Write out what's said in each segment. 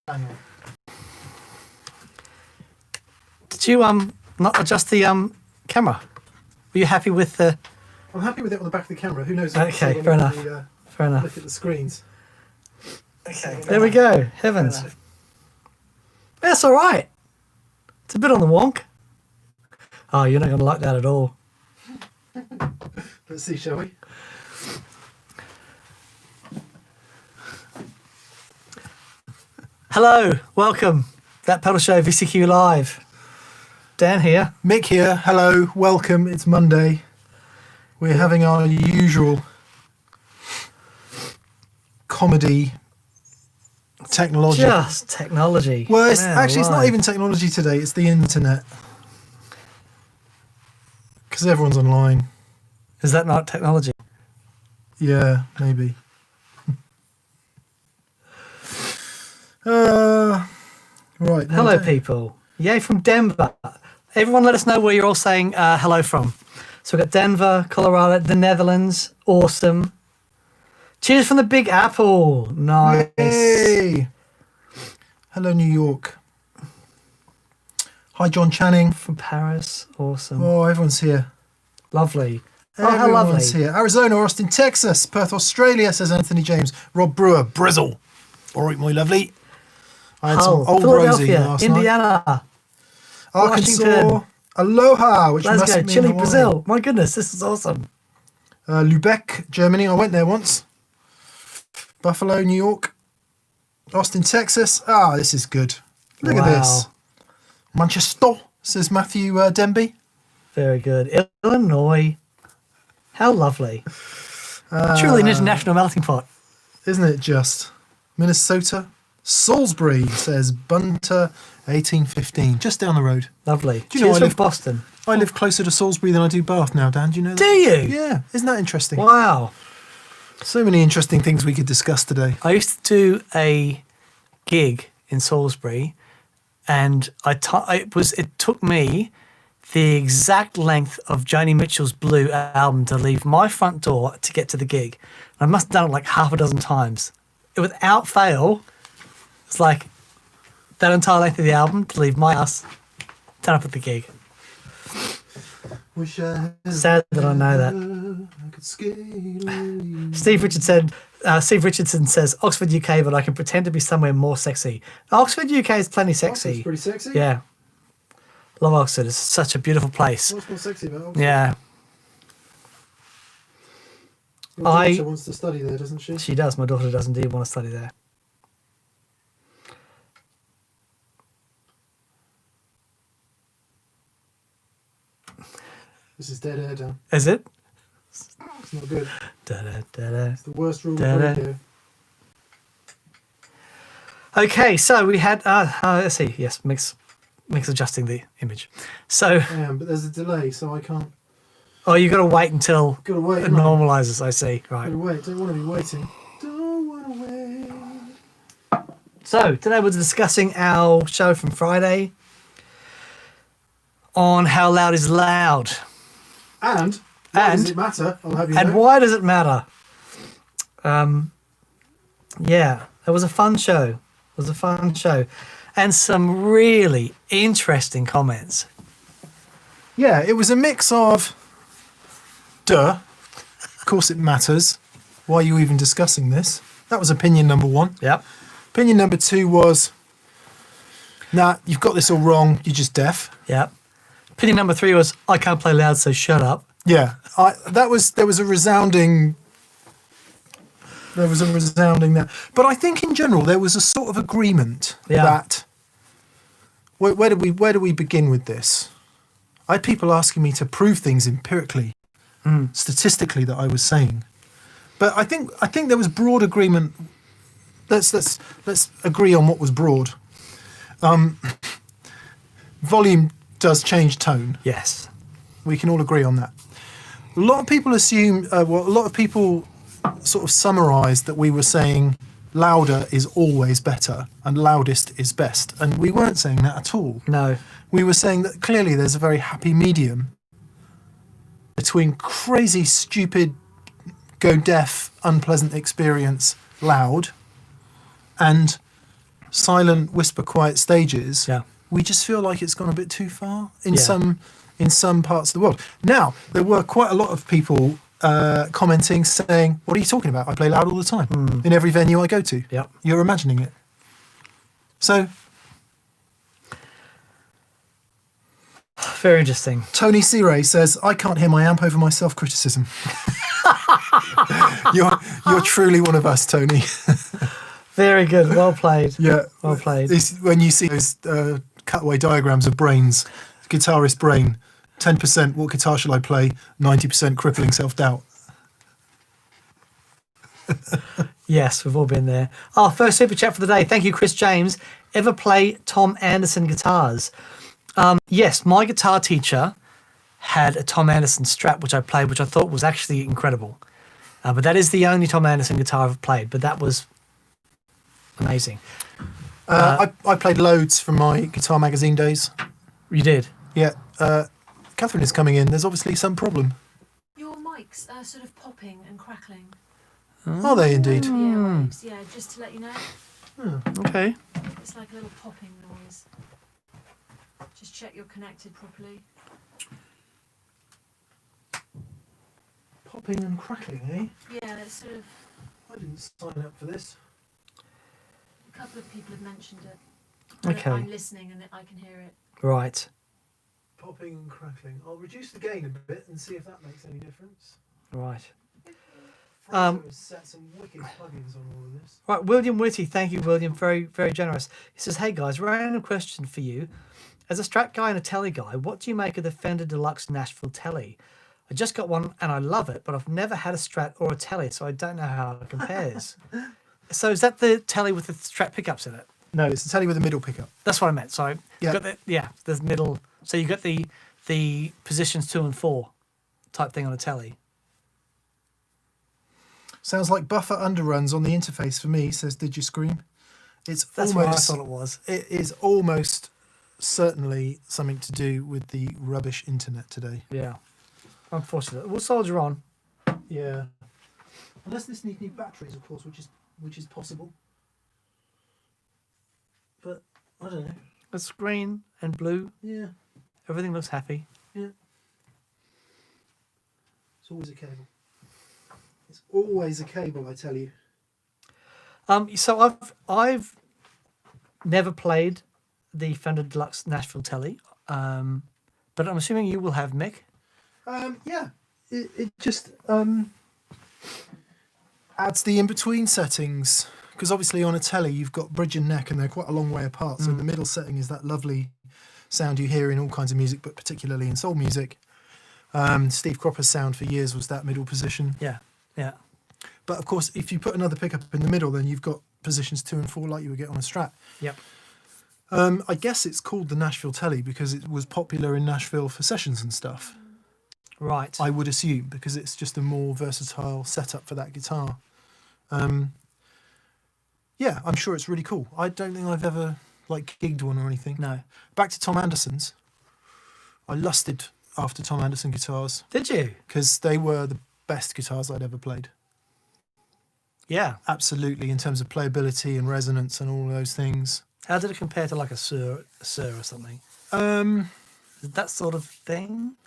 Hang on. Did you not adjust the camera? Were you happy with the? I'm happy with it on the back of the camera. Who knows? Okay, fair enough. Fair enough. Look at the screens. Okay, there we go. Heavens. That's all right. It's a bit on the wonk. Oh, you're not going to like that at all. Let's see, shall we? Hello, welcome. That Pedal Show VCQ Live. Dan here. Mick here. Hello, welcome. It's Monday. We're having our usual comedy technology. Just technology. Well, it's not even technology today. It's the internet. Because everyone's online. Is that not technology? Yeah, maybe. Right. Hello, people. Yay from Denver. Everyone let us know where you're all saying hello from. So we've got Denver, Colorado, the Netherlands. Awesome. Cheers from the Big Apple. Nice. Yay. Hello, New York. Hi, John Channing. From Paris. Awesome. Oh, everyone's here. Lovely. Oh, how lovely. Everyone's here. Arizona, Austin, Texas, Perth, Australia, says Anthony James. Rob Brewer, Brizzle. All right, my lovely. I had some old Rosie last Indiana, night. Arkansas, Washington. Aloha, which Let's must go. mean Chile, Hawaii. Brazil. My goodness, this is awesome. Lubeck, Germany. I went there once. Buffalo, New York. Austin, Texas. Ah, this is good. Look at this. Manchester, says Matthew Denby. Very good. Illinois. How lovely. Truly an international melting pot. Isn't it just? Minnesota. Salisbury, says Bunter 1815. Just down the road. Lovely. Do you know Cheers I from live Boston. I live closer to Salisbury than I do Bath now, Dan. Do you know that? Do you? Yeah. Isn't that interesting? Wow. So many interesting things we could discuss today. I used to do a gig in Salisbury, and it took me the exact length of Joni Mitchell's Blue album to leave my front door to get to the gig. I must have done it like half a dozen times. Without fail, it's like that entire length of the album to leave my house, turn up at the gig. Wish I had Sad that I know that. I could skate away. Steve Richardson says, Oxford, UK, but I can pretend to be somewhere more sexy. Oxford, UK is plenty sexy. Oxford's pretty sexy. Yeah. Love Oxford. It's such a beautiful place. What's more sexy about Oxford? Yeah. Your daughter wants to study there, doesn't she? She does. My daughter does indeed want to study there. This is dead air, Dan. Is it? It's not good. Da-da-da-da. It's the worst rule of Da-da. radio. Okay, so we had, let's see, yes, Mick's adjusting the image. So, I am, but there's a delay, so I can't. oh, you've got to wait until Gotta wait. it normalises, I see. Right. Gotta wait. Don't want to be waiting. Don't want to wait. So, today we're discussing our show from Friday on how loud is loud. And why does it matter? I'll have you And know. why does it matter? Yeah, it was a fun show. It was a fun show. And some really interesting comments. Yeah, it was a mix of, of course it matters. Why are you even discussing this? That was opinion number one. Yep. Opinion number two was, nah, you've got this all wrong. You're just deaf. Yep. Opinion number 3 was, I can't play loud, so shut up. Yeah, there was a resounding. There was a resounding there, but I think in general there was a sort of agreement that. Where do we begin with this? I had people asking me to prove things empirically, statistically that I was saying, but I think there was broad agreement. Let's agree on what was broad. Volume does change tone. Yes. We can all agree on that. A lot of people assume, a lot of people sort of summarised that we were saying louder is always better and loudest is best. And we weren't saying that at all. No. We were saying that clearly there's a very happy medium between crazy, stupid, go deaf, unpleasant experience, loud, and silent, whisper, quiet stages, Yeah. we just feel like it's gone a bit too far in Yeah. some parts of the world. Now, there were quite a lot of people commenting, saying, "What are you talking about? I play loud all the time in every venue I go to." Yep. You're imagining it. So, Very interesting. Tony Seray says, "I can't hear my amp over my self-criticism." You're truly one of us, Tony. Very good. Well played. Yeah. Well played. When you see those cutaway diagrams of brains, guitarist brain, 10%, what guitar shall I play? 90% crippling self-doubt. Yes, we've all been there. Oh, first super chat for the day. Thank you, Chris James. Ever play Tom Anderson guitars? Yes, my guitar teacher had a Tom Anderson Strat, which I played, which I thought was actually incredible. But that is the only Tom Anderson guitar I've played, but that was amazing. I played loads from my Guitar Magazine days. You did? Yeah. Catherine is coming in. There's obviously some problem. Your mics are sort of popping and crackling. Are they indeed? Yeah, waves. Yeah, just to let you know. Okay. It's like a little popping noise. Just check you're connected properly. Popping and crackling, eh? Yeah, it's sort of... I didn't sign up for this. A couple of people have mentioned it. Okay. I'm listening and I can hear it. Right. Popping and crackling. I'll reduce the gain a bit and see if that makes any difference. Right. Fraser has set some wicked plugins on all of this. Right, William Whitty. Thank you, William. Very, very generous. He says, "Hey guys, random question for you. As a Strat guy and a Telly guy, what do you make of the Fender Deluxe Nashville Telly? I just got one and I love it, but I've never had a Strat or a Telly, so I don't know how it compares." So is that the Telly with the Strat pickups in it? No, it's a Telly with a middle pickup. That's what I meant. So Yeah. you've got the middle. So you got the positions 2 and 4 type thing on a Telly. Sounds like buffer underruns on the interface for me, says Did You Scream? It's That's what I thought it was. It is almost certainly something to do with the rubbish internet today. Yeah. Unfortunately. We'll soldier on. Yeah. Unless this needs new batteries, of course, which is possible. But I don't know. It's green and blue. Yeah. Everything looks happy. Yeah. It's always a cable. It's always a cable, I tell you. So I've never played the Fender Deluxe Nashville Telly, but I'm assuming you will have, Mick. Yeah. It just adds the in-between settings. Because obviously on a telly, you've got bridge and neck, and they're quite a long way apart. So the middle setting is that lovely sound you hear in all kinds of music, but particularly in soul music. Steve Cropper's sound for years was that middle position. Yeah, yeah. But of course, if you put another pickup in the middle, then you've got positions 2 and 4 like you would get on a Strat. Yep. I guess it's called the Nashville Telly because it was popular in Nashville for sessions and stuff. Right. I would assume, because it's just a more versatile setup for that guitar. Yeah, I'm sure it's really cool. I don't think I've ever gigged one or anything. No. Back to Tom Anderson's. I lusted after Tom Anderson guitars Did you? because they were the best guitars I'd ever played. Yeah. Absolutely, in terms of playability and resonance and all those things. How did it compare to like a Sur or something? That sort of thing?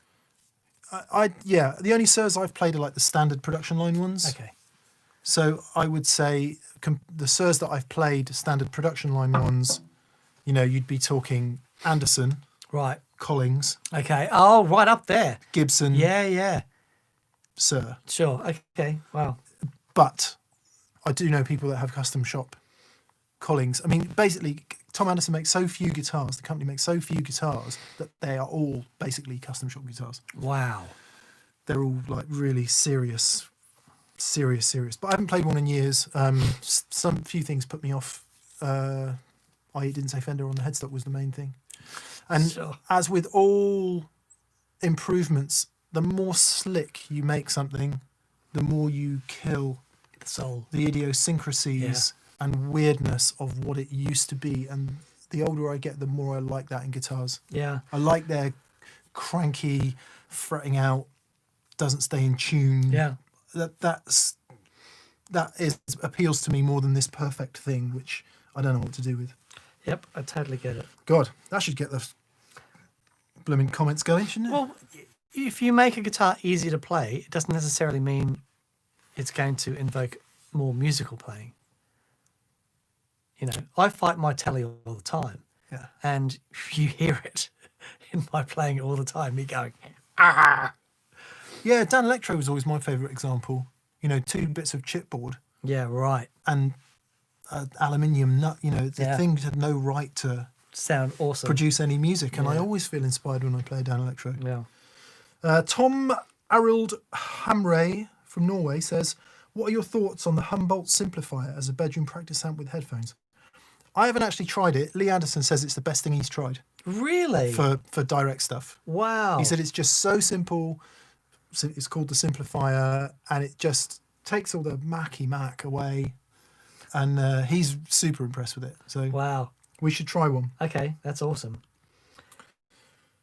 Yeah, the only Sirs I've played are like the standard production line ones. Okay. So I would say the Sirs that I've played, standard production line ones, you'd be talking Anderson, Right. Collings, Okay. Oh, right up there. Gibson, Yeah, yeah. Sir. Sure. Okay. Wow. But I do know people that have custom shop Collings. I mean, basically, Tom Anderson makes so few guitars, the company makes so few guitars that they are all basically custom shop guitars. Wow. They're all really serious. But I haven't played one in years. Some few things put me off. I didn't say Fender on the headstock was the main thing. And Sure. as with all improvements, the more slick you make something, the more you kill The soul. the idiosyncrasies and weirdness of what it used to be. And the older I get, the more I like that in guitars. Yeah. I like their cranky, fretting out, doesn't stay in tune. Yeah. That appeals to me more than this perfect thing, which I don't know what to do with. Yep, I totally get it. God, that should get the blooming comments going, shouldn't it? Well, if you make a guitar easy to play, it doesn't necessarily mean it's going to invoke more musical playing. You know, I fight my telly all the time, Yeah. and you hear it in my playing it all the time, me going, ah. Yeah, Dan Electro was always my favourite example. You know, 2 bits of chipboard Yeah, right. and aluminium nut. You know, the Yeah. thing had no right to Sound awesome. produce any music, and I Yeah. always feel inspired when I play Dan Electro. Yeah. Tom Arild Hamre from Norway says, what are your thoughts on the Humboldt Simplifier as a bedroom practice amp with headphones? I haven't actually tried it. Lee Anderson says it's the best thing he's tried Really? for direct stuff. Wow. He said it's just so simple. So it's called the Simplifier, and it just takes all the Mac away. And he's super impressed with it. So Wow. we should try one. Okay, that's awesome.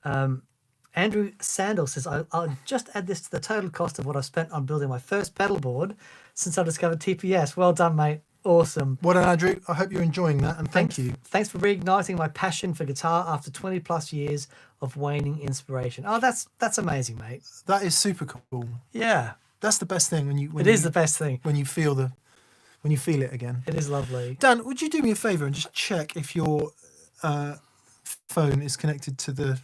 Andrew Sandel says, I'll just add this to the total cost of what I've spent on building my first pedal board since I discovered TPS. Well done, mate. Awesome. Well done, Andrew. I hope you're enjoying that, and thank you. Thanks for reigniting my passion for guitar after 20 plus years of waning inspiration. Oh, that's amazing, mate. That is super cool. Yeah, That's the best thing when it is the best thing. when you feel it again. It is lovely. Dan, would you do me a favour and just check if your phone is connected to the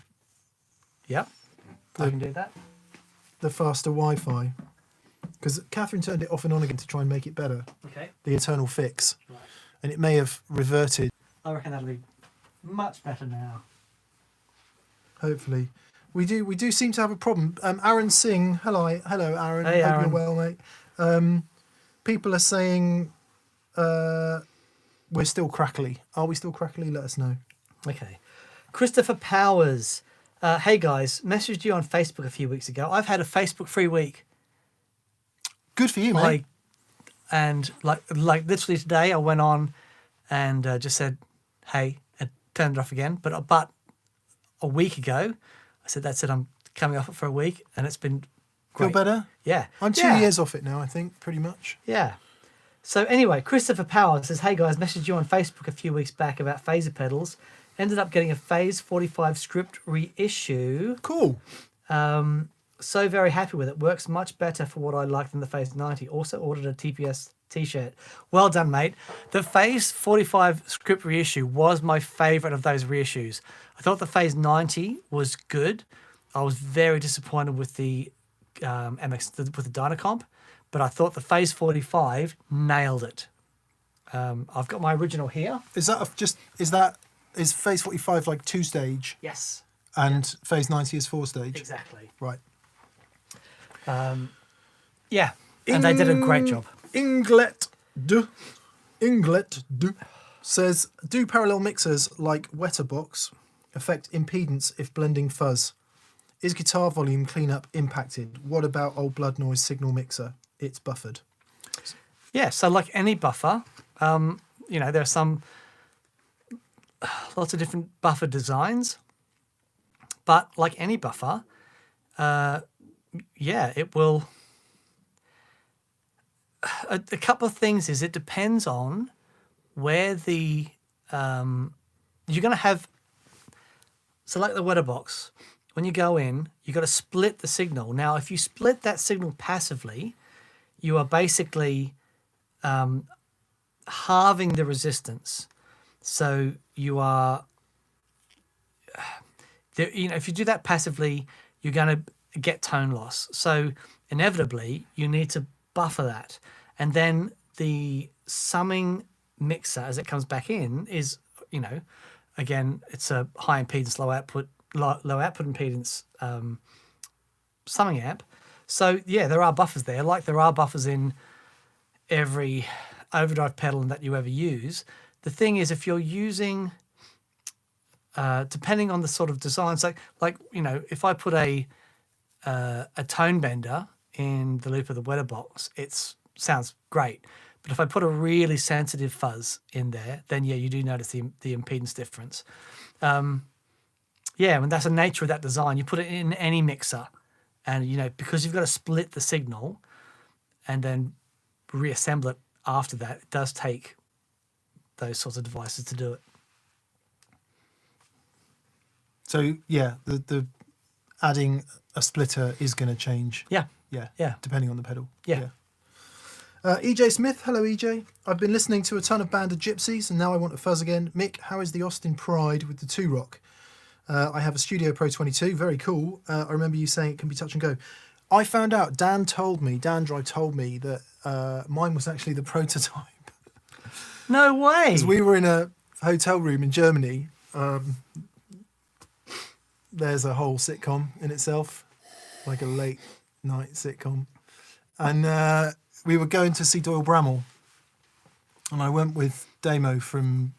Yep, I can do that. faster Wi-Fi? Because Catherine turned it off and on again to try and make it better. Okay, The eternal fix, right. and it may have reverted. I reckon that'll be much better now. Hopefully, we do seem to have a problem. Aaron Singh, hello Aaron. Hey, Hope Aaron. you're well, mate. People are saying we're still crackly. Are we still crackly? Let us know. Okay. Christopher Powers. Hey guys, messaged you on Facebook a few weeks ago. I've had a Facebook free week. Good for you, mate. Like literally today, I went on and just said, "Hey," and turned it off again. But a week ago, I said, "That's it. I'm coming off it for a week," and it's been Feel great. better? Yeah, I'm 2 years off it now, I think, pretty much. Yeah. So anyway, Christopher Powers says, "Hey guys, messaged you on Facebook a few weeks back about phaser pedals. Ended up getting a Phase 45 script reissue. Cool. So very happy with it. Works much better for what I like than the Phase 90. Also ordered a TPS t-shirt. Well done, mate. The Phase 45 script reissue was my favourite of those reissues. I thought the Phase 90 was good. I was very disappointed with the with the Dynacomp, but I thought the Phase 45 nailed it. I've got my original here. Is Phase 45 like 2-stage Yes, and Phase 90 is 4-stage? exactly. Right. Yeah, and they did a great job. Inglet de says, do parallel mixers like Wetterbox affect impedance if blending fuzz? Is guitar volume cleanup impacted? What about old blood noise signal mixer? It's buffered. Yeah, so like any buffer, there are lots of different buffer designs, but like any buffer, it will. A couple of things is it depends on where the you're going to have. So like the Wetterbox, when you go in, you've got to split the signal. Now, if you split that signal passively, you are basically halving the resistance. So you are, if you do that passively, you're going to get tone loss. So inevitably, you need to buffer that. And then the summing mixer, as it comes back in, is, again, it's a high impedance, low output impedance summing amp. So yeah, there are buffers there, like there are buffers in every overdrive pedal that you ever use. The thing is, if you're using, depending on the sort of design, so like if I put a tone bender in the loop of the Wetterbox, it sounds great. But if I put a really sensitive fuzz in there, then yeah, you do notice the impedance difference. And that's the nature of that design. You put it in any mixer, and because you've got to split the signal and then reassemble it after that, it does take those sorts of devices to do it. So yeah, the adding a splitter is going to change. Yeah. Yeah. Depending on the pedal. Yeah. EJ Smith, hello EJ. I've been listening to a ton of Band of Gypsies and now I want to fuzz again. Mick, how is the Austin Pride with the 2-rock? I have a Studio Pro 22, very cool. I remember you saying it can be touch and go. I found out, Dan Drive told me that mine was actually the prototype. No way. Because we were in a hotel room in Germany. There's a whole sitcom in itself, like a late night sitcom. And we were going to see Doyle Bramall. And I went with Damo from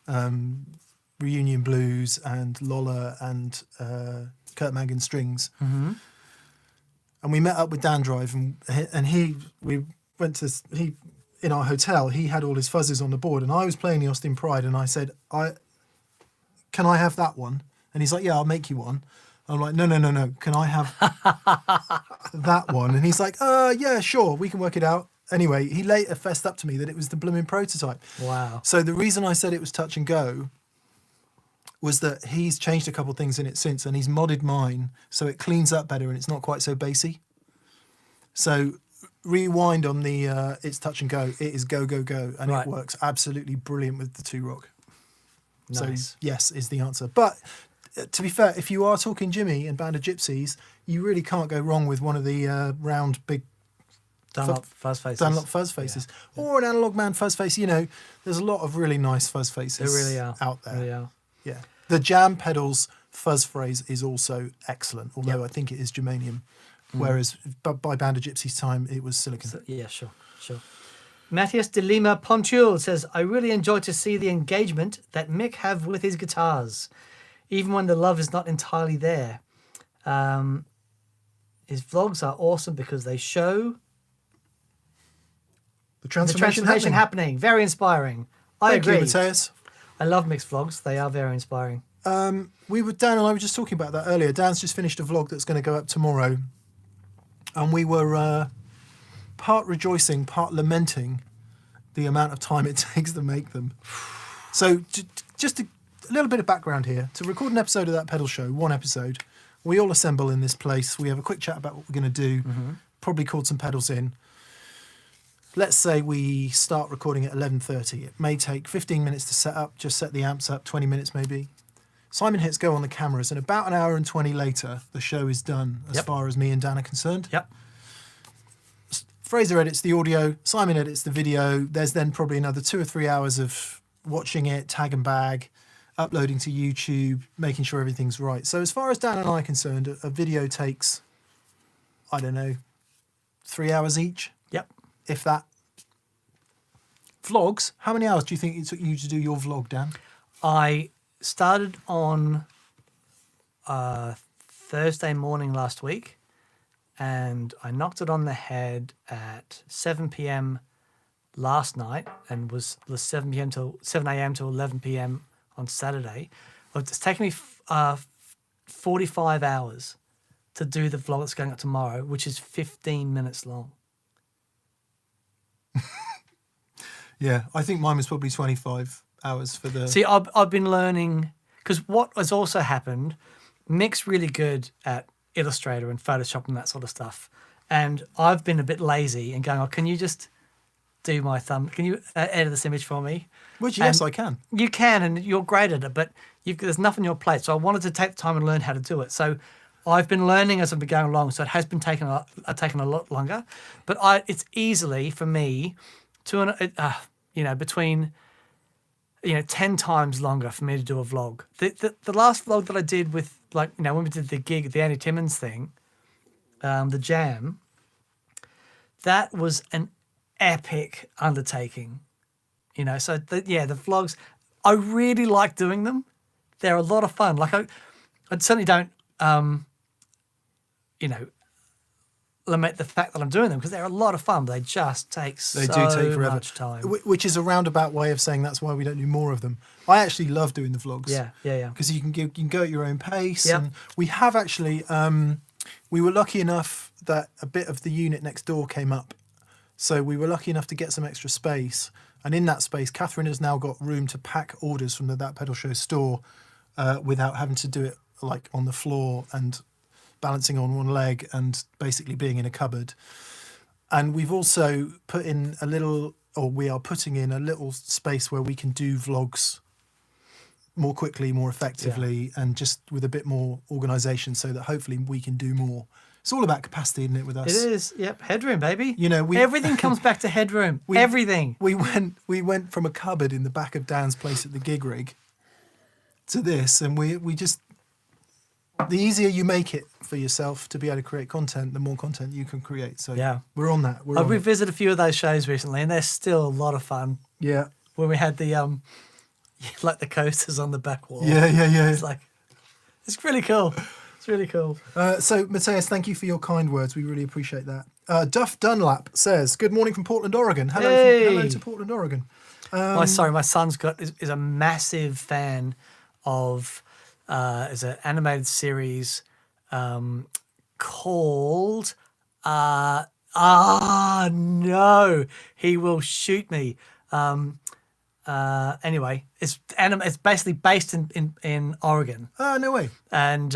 Reunion Blues and Lola and Kurt Mangan Strings. Mm-hmm. And we met up with Dan Drive and we went to, in our hotel, he had all his fuzzes on the board and I was playing the Austin Pride and I said, can I have that one? And he's like, yeah, I'll make you one. I'm like, no. Can I have that one? And he's like, yeah, sure. We can work it out. Anyway, he later fessed up to me that it was the blooming prototype. Wow. So the reason I said it was touch and go was that he's changed a couple of things in it since and he's modded mine so it cleans up better and it's not quite so bassy. So rewind on the it's touch and go. It is go and right. It works absolutely brilliant with the 2-rock. Nice. So yes is the answer. But to be fair, if you are talking Jimmy and Band of Gypsies, you really can't go wrong with one of the round big Dunlop fuzz faces. Dunlop fuzz faces. Yeah. Or an Analog Man fuzz face. You know, there's a lot of really nice fuzz faces really are. out there. They really are. Yeah. The Jam Pedals fuzz phrase is also excellent, although I think it is germanium. Whereas by Band of Gypsies time, it was silicon. So, yeah, sure. Matthias de Lima Pontul says, I really enjoy to see the engagement that Mick have with his guitars, even when the love is not entirely there. His vlogs are awesome because they show the transformation happening. Very inspiring. I agree. Thank you, Matthias. I love Mick's vlogs. They are very inspiring. Dan and I were just talking about that earlier. Dan's just finished a vlog that's going to go up tomorrow. And we were part rejoicing, part lamenting the amount of time it takes to make them. So just a little bit of background here. To record an episode of That Pedal Show, one episode, we all assemble in this place. We have a quick chat about what we're going to do, probably chord some pedals in. Let's say we start recording at 11:30. It may take 15 minutes to set up, just set the amps up, 20 minutes maybe. Simon hits go on the cameras, and about an hour and 20 later, the show is done as far as me and Dan are concerned. Yep. Fraser edits the audio, Simon edits the video. There's then probably another 2 or 3 hours of watching it, tag and bag, uploading to YouTube, making sure everything's right. So as far as Dan and I are concerned, a video takes, I don't know, 3 hours each. Yep. If that. Vlogs, how many hours do you think it took you to do your vlog, Dan? I started on Thursday morning last week, and I knocked it on the head at 7 p.m. last night, and was 7 a.m. till 11 p.m. on Saturday. It's taken me 45 hours to do the vlog that's going up tomorrow, which is 15 minutes long. Yeah, I think mine was probably 25 hours for the... See, I've been learning, because what has also happened, Mick's really good at Illustrator and Photoshop and that sort of stuff. And I've been a bit lazy and going, can you just do my thumb? Can you edit this image for me? Which, yes, I can. You can, and you're great at it, but there's nothing on your plate. So I wanted to take the time and learn how to do it. So I've been learning as I've been going along, so it has been taking a lot longer. But it's easily, for me, between 10 times longer for me to do a vlog. The last vlog that I did with, when we did the gig, the Andy Timmons thing, the jam, that was an epic undertaking. So the vlogs, I really like doing them. They're a lot of fun. I certainly don't, lament the fact that I'm doing them, because they're a lot of fun, but they just take much time. Which is a roundabout way of saying that's why we don't do more of them. I actually love doing the vlogs. Yeah. Because you can go at your own pace. Yep. And we have actually, we were lucky enough that a bit of the unit next door came up. So we were lucky enough to get some extra space. And in that space, Catherine has now got room to pack orders from the That Pedal Show store without having to do it like on the floor and balancing on one leg and basically being in a cupboard. And we've also put in a little, or we are putting in a little space where we can do vlogs more quickly, more effectively, and just with a bit more organisation, so that hopefully we can do more. It's all about capacity, isn't it, with us? It is. Yep. Headroom, baby. You know, everything comes back to headroom. Everything. We went from a cupboard in the back of Dan's place at the gig rig to this, and we just, the easier you make it for yourself to be able to create content, the more content you can create. So Yeah. we're on that. I've revisited a few of those shows recently, and they're still a lot of fun. Yeah. When we had the like the coasters on the back wall. Yeah. It's like, it's really cool. It's really cool. So, Matthias, thank you for your kind words. We really appreciate that. Duff Dunlap says, "Good morning from Portland, Oregon." Hello to Portland, Oregon. My son's is a massive fan of is an animated series called no, he will shoot me. Anyway, it's basically based in Oregon. Oh, no way. And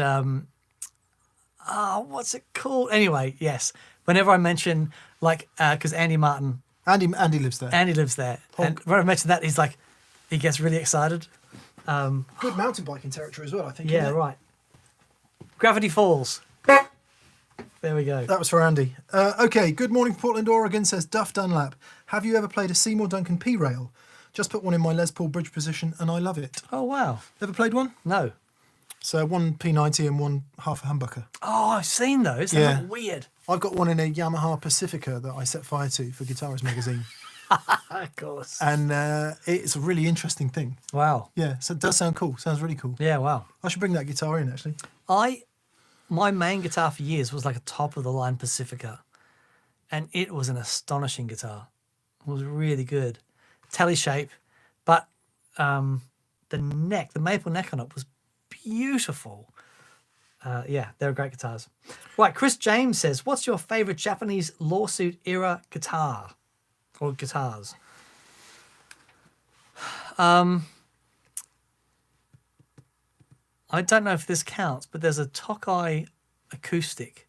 what's it called? Anyway, yes. Whenever I mention, like, because Andy lives there. Andy lives there. And when I mention that, he's like, he gets really excited. Good mountain biking territory as well, I think. Yeah, right. Gravity Falls. There we go. That was for Andy. Okay, good morning from Portland, Oregon, says Duff Dunlap. Have you ever played a Seymour Duncan P-Rail? Just put one in my Les Paul bridge position and I love it. Oh, wow. Ever played one? No. So one P90 and one half a humbucker. Oh, I've seen those. They look weird. I've got one in a Yamaha Pacifica that I set fire to for Guitarist magazine. Of course. And it's a really interesting thing. Wow. Yeah, so it does sound cool. Sounds really cool. Yeah, wow. I should bring that guitar in, actually. My main guitar for years was like a top-of-the-line Pacifica. And it was an astonishing guitar. It was really good. Telly shape. But the maple neck on it was beautiful. Yeah, they're great guitars. Right, Chris James says, what's your favourite Japanese lawsuit era guitar? Or guitars? I don't know if this counts, but there's a Tokai acoustic.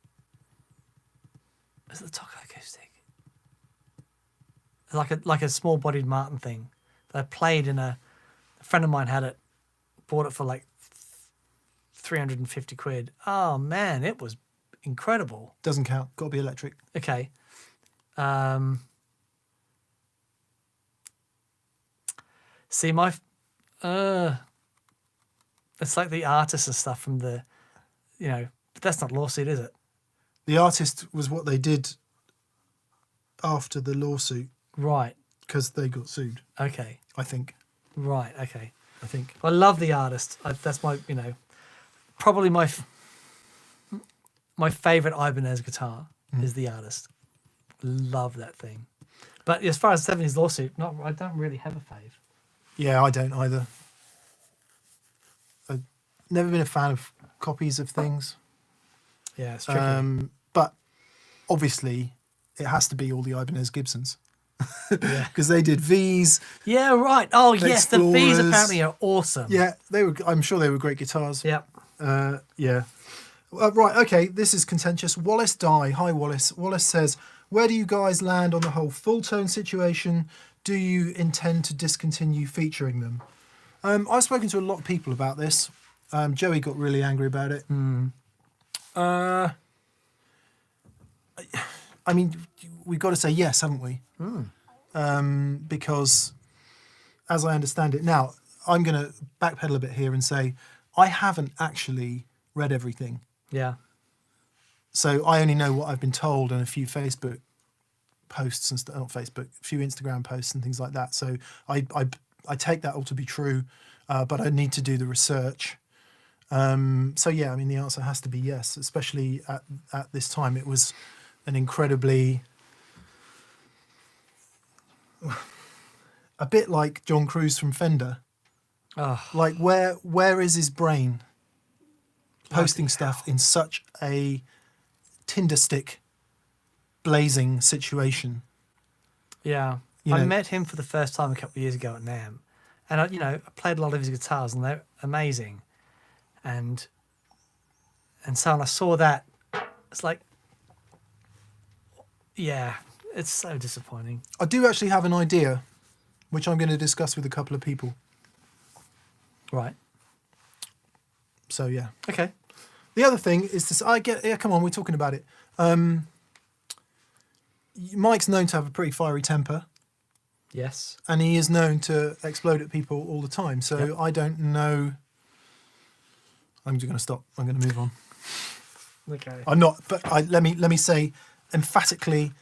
Is it a Tokai acoustic? Like a small-bodied Martin thing that I played in a friend of mine had it, bought it for like 350 quid. Oh man, it was incredible. Doesn't count. Got to be electric. Okay. See, it's like the artists and stuff from the, but that's not lawsuit, is it? The artist was what they did after the lawsuit. Right. Because they got sued. Okay. I think. Right. Okay. I think. I love the artist. That's my, probably my favorite Ibanez guitar is the artist. Love that thing. But as far as 70s lawsuit, I don't really have a fave. Yeah, I don't either. I've never been a fan of copies of things. Yeah, it's tricky. But obviously, it has to be all the Ibanez Gibsons. Yeah. Because they did V's. Yeah, right. Oh, yes, the V's Explorers. apparently are awesome. Yeah, I'm sure they were great guitars. Yep. Yeah. Right, okay, this is contentious. Wallace Dye. Hi, Wallace. Wallace says, where do you guys land on the whole full tone situation? Do you intend to discontinue featuring them? I've spoken to a lot of people about this. Joey got really angry about it. I mean, we've got to say yes, haven't we? Because, as I understand it, now I'm going to backpedal a bit here and say I haven't actually read everything. Yeah. So I only know what I've been told and a few Facebook posts and not Facebook, a few Instagram posts and things like that. So I take that all to be true, but I need to do the research. So yeah, I mean the answer has to be yes, especially at this time. It was an incredibly a bit like John Cruise from Fender. Like where is his brain posting stuff in such a tinder stick blazing situation? Yeah. I met him for the first time a couple of years ago at NAMM, and I played a lot of his guitars, and they're amazing. And so when I saw that, it's like, yeah, it's so disappointing. I do actually have an idea, which I'm going to discuss with a couple of people. Right. So yeah. Okay. The other thing is this. Come on, we're talking about it. Mike's known to have a pretty fiery temper. Yes. And he is known to explode at people all the time. So Yep. I don't know. I'm just going to stop. I'm going to move on. Okay. I'm not. But let me say emphatically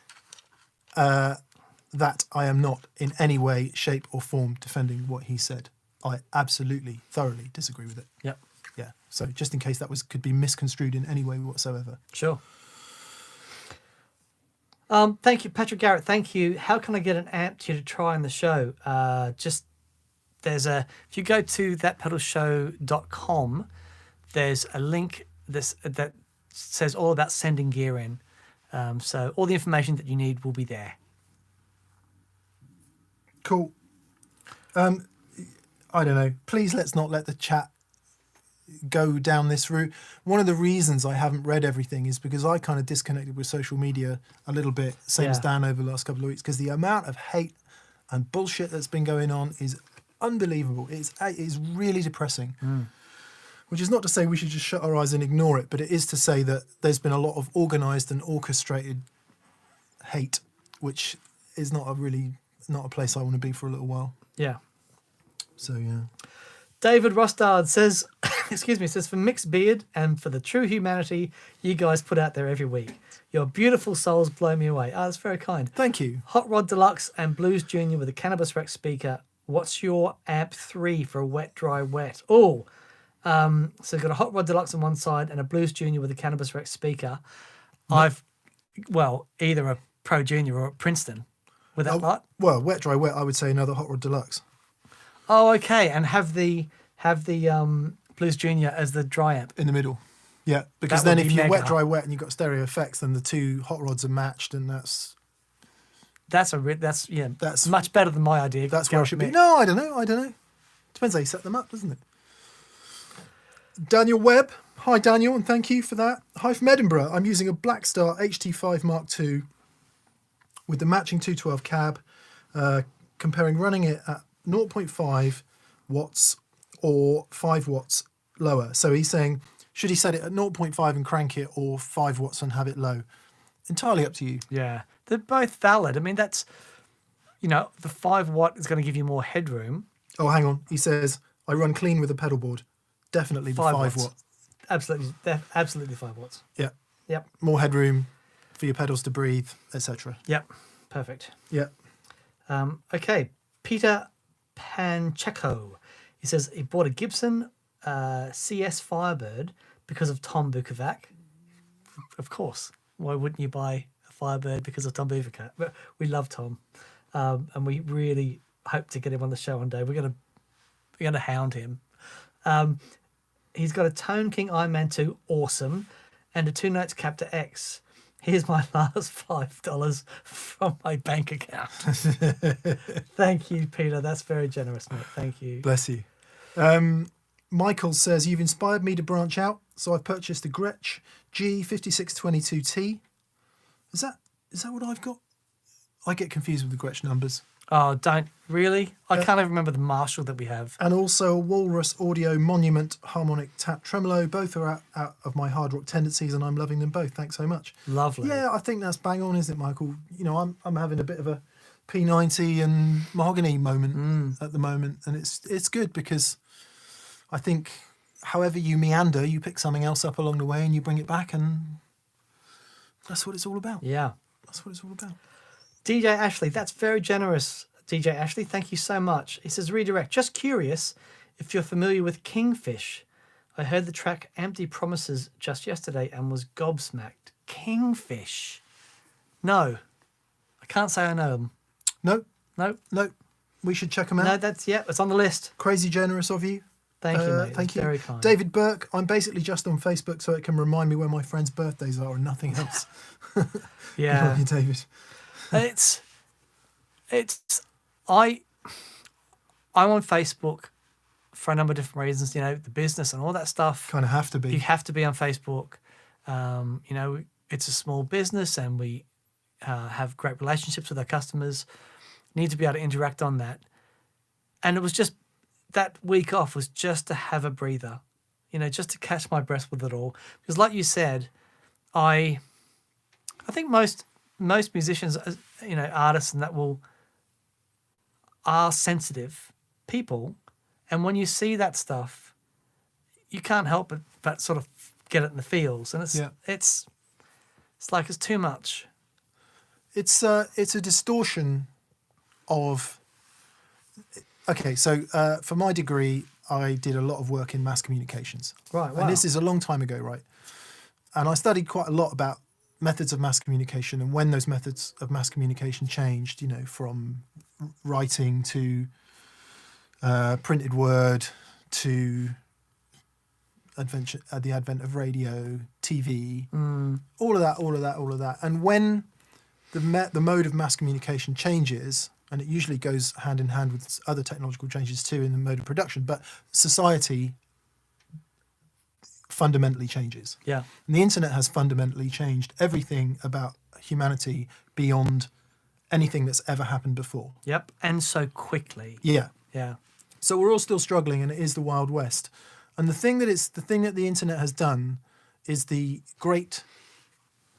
that I am not in any way, shape, or form defending what he said. I absolutely, thoroughly disagree with it. Yep. Yeah. So just in case could be misconstrued in any way whatsoever. Sure. Thank you, Patrick Garrett. Thank you. How can I get an amp to try on the show? If you go to thatpedalshow.com, there's a link that says all about sending gear in. So all the information that you need will be there. Cool. I don't know. Please let's not let the chat go down this route. One of the reasons I haven't read everything is because I kind of disconnected with social media a little bit, same as Dan over the last couple of weeks, because the amount of hate and bullshit that's been going on is unbelievable. It's really depressing. Which is not to say we should just shut our eyes and ignore it, but it is to say that there's been a lot of organised and orchestrated hate, which is not a place I want to be for a little while. Yeah. So yeah. David Rostard says, says, for Mixed Beard and for the true humanity you guys put out there every week. Your beautiful souls blow me away. Oh, that's very kind. Thank you. Hot Rod Deluxe and Blues Junior with a Cannabis Rex speaker. What's your amp 3 for a wet, dry, wet? Oh, so you've got a Hot Rod Deluxe on one side and a Blues Junior with a Cannabis Rex speaker. Either a Pro Junior or a Princeton with that lot. Well, wet, dry, wet, I would say another Hot Rod Deluxe. Oh, okay, and have the Blues Junior as the dry amp in the middle. Yeah, because that then if you mega. wet, dry, wet, and you've got stereo effects, then the two hot rods are matched, and that's much better than my idea. That's where it should be. No, I don't know. Depends how you set them up, doesn't it? Daniel Webb. Hi, Daniel, and thank you for that. Hi from Edinburgh. I'm using a Blackstar HT5 Mark II with the matching 212 cab, comparing running it at 0.5 watts or 5 watts lower. So he's saying, should he set it at 0.5 and crank it, or 5 watts and have it low? Entirely up to you. Yeah, they're both valid. I mean, that's, the 5 watt is going to give you more headroom. Oh, hang on. He says, I run clean with a pedal board. Definitely the 5 watt. Absolutely 5 watts. Yeah. Yep. More headroom for your pedals to breathe, etc. Yep. Perfect. Yeah. Okay. Peter Pancheco. He says he bought a Gibson CS Firebird because of Tom Bukovac. Of course. Why wouldn't you buy a Firebird because of Tom Bukovac? But we love Tom, and we really hope to get him on the show one day. We're gonna hound him. He's got a Tone King Ironman 2, awesome, and a 2 Notes Captor X. Here's my last $5 from my bank account. Thank you, Peter. That's very generous, mate. Thank you. Bless you. Michael says, you've inspired me to branch out, so I've purchased a Gretsch G5622T. Is that what I've got? I get confused with the Gretsch numbers. Oh, don't really? I can't even remember the Marshall that we have. And also a Walrus Audio Monument Harmonic Tap Tremolo. Both are out of my hard rock tendencies, and I'm loving them both. Thanks so much. Lovely. Yeah, I think that's bang on, isn't it, Michael? I'm having a bit of a P90 and mahogany moment at the moment, and it's good because I think however you meander, you pick something else up along the way and you bring it back, and that's what it's all about. Yeah. That's what it's all about. DJ Ashley, that's very generous, DJ Ashley. Thank you so much. He says, redirect. Just curious if you're familiar with Kingfish. I heard the track Empty Promises just yesterday and was gobsmacked. Kingfish. No. I can't say I know them. No. We should check them out. No, it's on the list. Crazy generous of you. Thank you, mate. Thank you. Very kind. David Burke, I'm basically just on Facebook so it can remind me when my friends' birthdays are and nothing else. Yeah. Good on you, David. It's it's I'm on Facebook for a number of different reasons. You know, the business and all that stuff. Kind of have to be. You have to be on Facebook. You know, it's a small business, and we have great relationships with our customers. Need to be able to interact on that. And it was just that week off was just to have a breather, you know, just to catch my breath with it all. Because, like you said, I think most musicians, you know, artists and that are sensitive people, and when you see that stuff, you can't help but sort of get it in the feels, and it's like it's too much. It's a distortion of. Okay, so for my degree, I did a lot of work in mass communications. Right, wow. And this is a long time ago, right? And I studied quite a lot about methods of mass communication and when those methods of mass communication changed, you know, from writing to printed word to the advent of radio, TV, all of that. And when the mode of mass communication changes, and it usually goes hand in hand with other technological changes too in the mode of production, but society fundamentally changes. Yeah. And the internet has fundamentally changed everything about humanity beyond anything that's ever happened before. Yep. And so quickly. Yeah. Yeah. So we're all still struggling, and it is the Wild West. And the thing that the internet has done is the great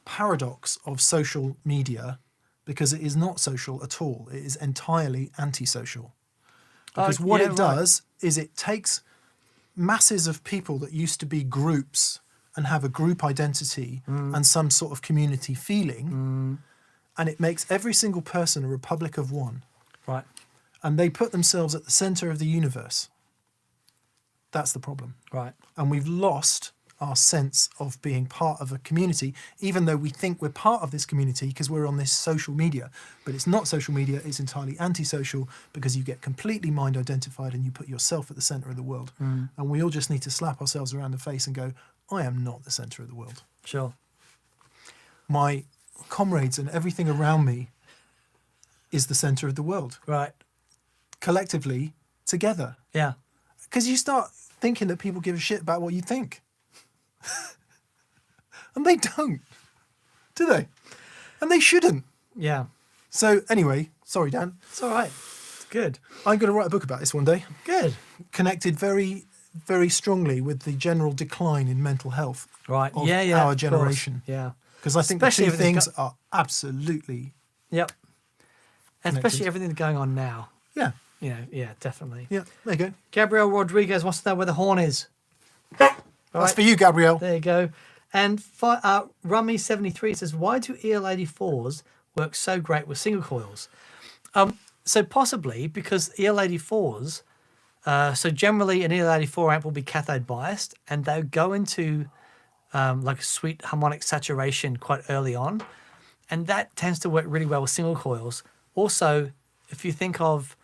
paradox of social media, because it is not social at all. It is entirely antisocial. Because what it does is it takes masses of people that used to be groups and have a group identity and some sort of community feeling, and it makes every single person a republic of one. Right. And they put themselves at the center of the universe. That's the problem. Right. And we've lost our sense of being part of a community, even though we think we're part of this community because we're on this social media. But it's not social media, it's entirely antisocial, because you get completely mind identified and you put yourself at the center of the world. And we all just need to slap ourselves around the face and go, I am not the center of the world. Sure. My comrades and everything around me is the center of the world. Right. Collectively, together. Yeah. Because you start thinking that people give a shit about what you think. And they don't, do they? And they shouldn't. Yeah. So anyway, sorry, Dan. It's all right. It's good. I'm going to write a book about this one day. Good. Connected very, very strongly with the general decline in mental health Right. of Yeah. our of generation. course. Yeah. Because I think Especially the two everything things are absolutely... Yep. And Connected. especially everything that's going on now. Yeah, You know, yeah, definitely. yeah, there you go. Gabriel Rodriguez wants to know where the horn is. That's for you, Gabrielle. There you go. And Rummy73 says, why do EL84s work so great with single coils? So possibly because EL84s, so generally an EL84 amp will be cathode biased, and they'll go into like a sweet harmonic saturation quite early on. And that tends to work really well with single coils. Also, if you think of,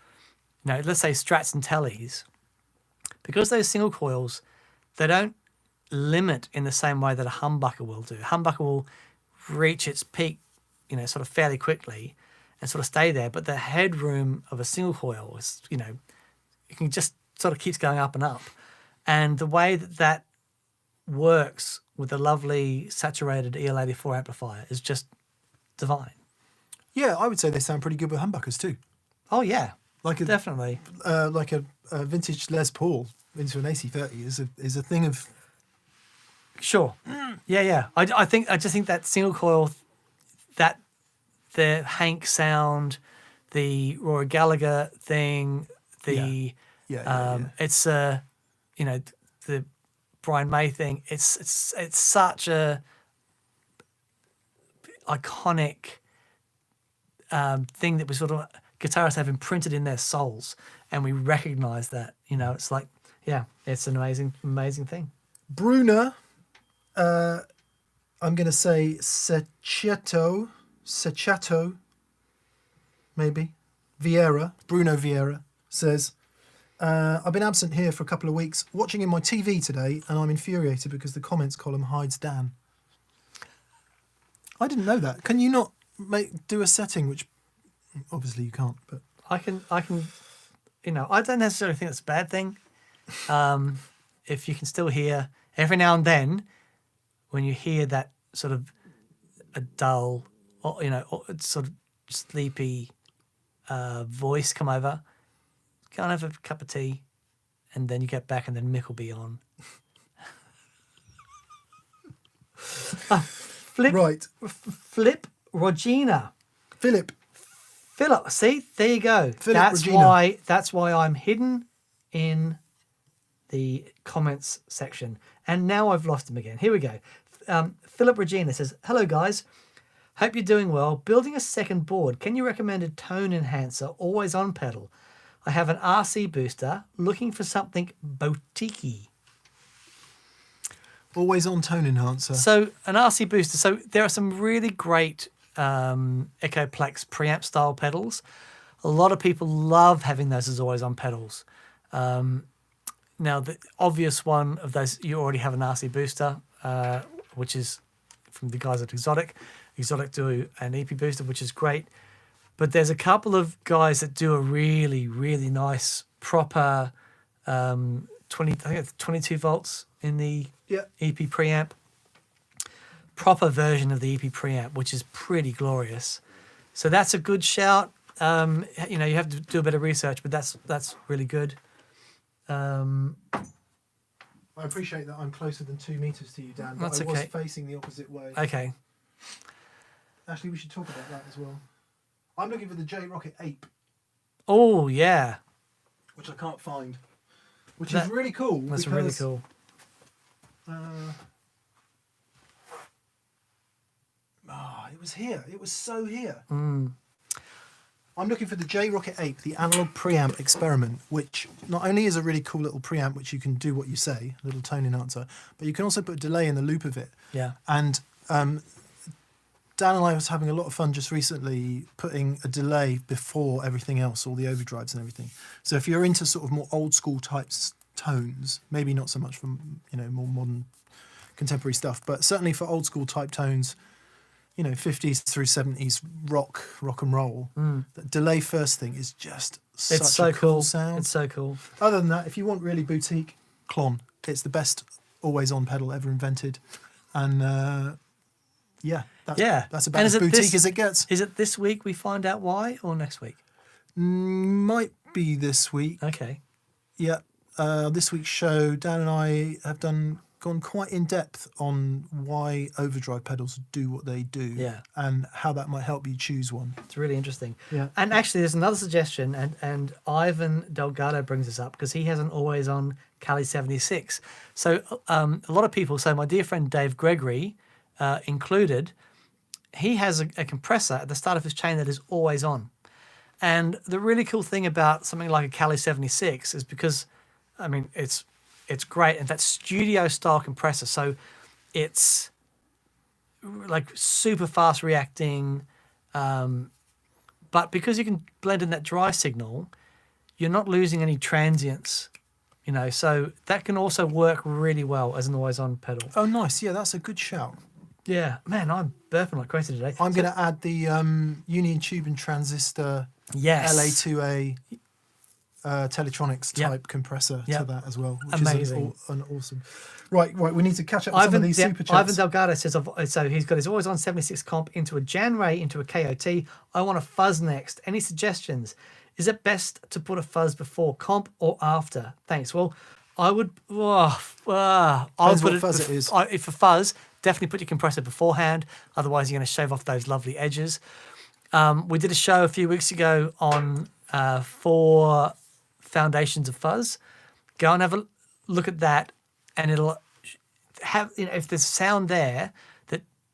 you know, let's say Strats and Tellies, because those single coils, they don't limit in the same way that a humbucker will do. A humbucker will reach its peak, you know, sort of fairly quickly and sort of stay there. But the headroom of a single coil is, you know, it can just sort of keeps going up and up. And the way that that works with a lovely saturated EL84 amplifier is just divine. Yeah, I would say they sound pretty good with humbuckers too. Oh, yeah. Definitely. Like a vintage Les Paul into an AC30 is a thing of... Sure. Yeah. I just think that single coil, that the Hank sound, the Rory Gallagher thing, it's you know, the Brian May thing. It's such a iconic thing that we sort of guitarists have imprinted in their souls, and we recognize that. You know, it's like, yeah, it's an amazing thing. Bruna, I'm going to say Sechato, maybe, Bruno Vieira says, I've been absent here for a couple of weeks, watching in my TV today, and I'm infuriated because the comments column hides Dan. I didn't know that. Can you not do a setting which Obviously, you can't. But I can, I don't necessarily think that's a bad thing. If you can still hear every now and then, when you hear that sort of a dull, or sort of sleepy voice come over, go and have a cup of tea, and then you get back, and then Mick will be on. Flip Regina. Philip. See, there you go. Regina. That's why I'm hidden in the comments section. And now I've lost him again. Here we go. Philip Regina says, "Hello guys. Hope you're doing well. Building a second board. Can you recommend a tone enhancer always on pedal? I have an RC booster looking for something boutique-y." Always on tone enhancer. So an RC booster. So there are some really great Echoplex preamp style pedals. A lot of people love having those as always on pedals. Now the obvious one of those, you already have an RC booster, which is from the guys at Exotic. Exotic do an EP booster, which is great. But there's a couple of guys that do a really, really nice proper 22 volts in the EP preamp. Proper version of the EP preamp, which is pretty glorious. So that's a good shout. You have to do a bit of research, but that's really good. I appreciate that I'm closer than 2 meters to you, Dan, but That's I was okay. facing the opposite way. Okay. Actually, we should talk about that as well. I'm looking for the J Rocket Ape, Oh yeah, which I can't find, which is really cool. that's really cool. It was here. It was so here. Mm. I'm looking for the J Rocket Ape, the analog preamp experiment, which not only is a really cool little preamp, which you can do what you say, a little tone enhancer, but you can also put a delay in the loop of it. Yeah. And Dan and I was having a lot of fun just recently putting a delay before everything else, all the overdrives and everything. So if you're into sort of more old school types tones, maybe not so much from more modern contemporary stuff, but certainly for old school type tones, 50s through 70s rock and roll. That delay first thing is just such a cool sound. It's so cool. Other than that, if you want really boutique, Klon. It's the best always on pedal ever invented. And that's about as boutique as it gets. Is it this week we find out why, or next week? Might be this week. Okay. Yeah. This week's show, Dan and I have gone quite in depth on why overdrive pedals do what they do. Yeah. And how that might help you choose one. It's really interesting. Yeah. And actually, there's another suggestion, and Ivan Delgado brings this up because he has an always on Cali 76. So a lot of people, so my dear friend Dave Gregory included, he has a compressor at the start of his chain that is always on. And the really cool thing about something like a Cali 76 is because, it's great, and that's studio style compressor. So it's like super fast reacting, but because you can blend in that dry signal, you're not losing any transients, so that can also work really well as an always on pedal. Oh, nice. Yeah, that's a good shout. Yeah, man, I'm burping like crazy today. I'm going to add the Union Tube and Transistor LA2A Teletronics type compressor to that as well, which amazing. Is an awesome. Right. We need to catch up with some of these super chats. Ivan Delgado says, so he's got his always on 76 comp into a Jan Ray into a KOT. I want a fuzz next. Any suggestions? Is it best to put a fuzz before comp or after? Thanks. Well, I would. I would put what fuzz it is. If a fuzz, definitely put your compressor beforehand. Otherwise, you're going to shave off those lovely edges. We did a show a few weeks ago on 4 foundations of fuzz. Go and have a look at that, and it'll have, if there's sound there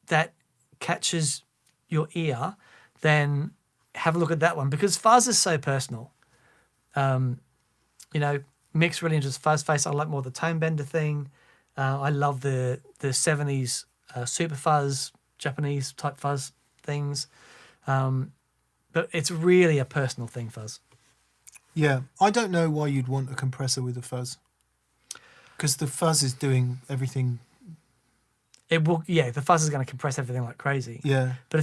that catches your ear, then have a look at that one, because fuzz is so personal. Mick's really into his fuzz face. I like more the tone bender thing. I love the 70s super fuzz, Japanese type fuzz things. But it's really a personal thing, fuzz. Yeah, I don't know why you'd want a compressor with a fuzz, because the fuzz is doing everything. It will, the fuzz is going to compress everything like crazy. Yeah, but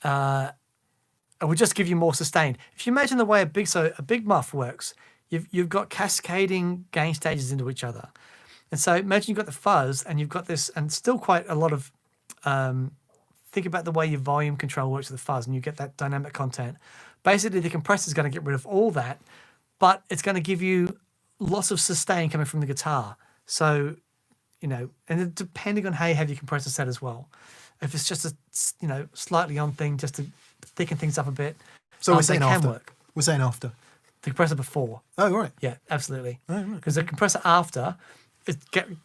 it will just give you more sustain. If you imagine the way a big muff works, you've got cascading gain stages into each other. And so imagine you've got the fuzz and you've got this, and still quite a lot of, think about the way your volume control works with the fuzz and you get that dynamic content. Basically, the compressor is going to get rid of all that, but it's going to give you lots of sustain coming from the guitar. So, and then depending on how you have your compressor set as well. If it's just a, slightly on thing just to thicken things up a bit. So we're saying they can after. work. We're saying after. The compressor before. Oh, right. Yeah, absolutely. Oh, right. Because the compressor after is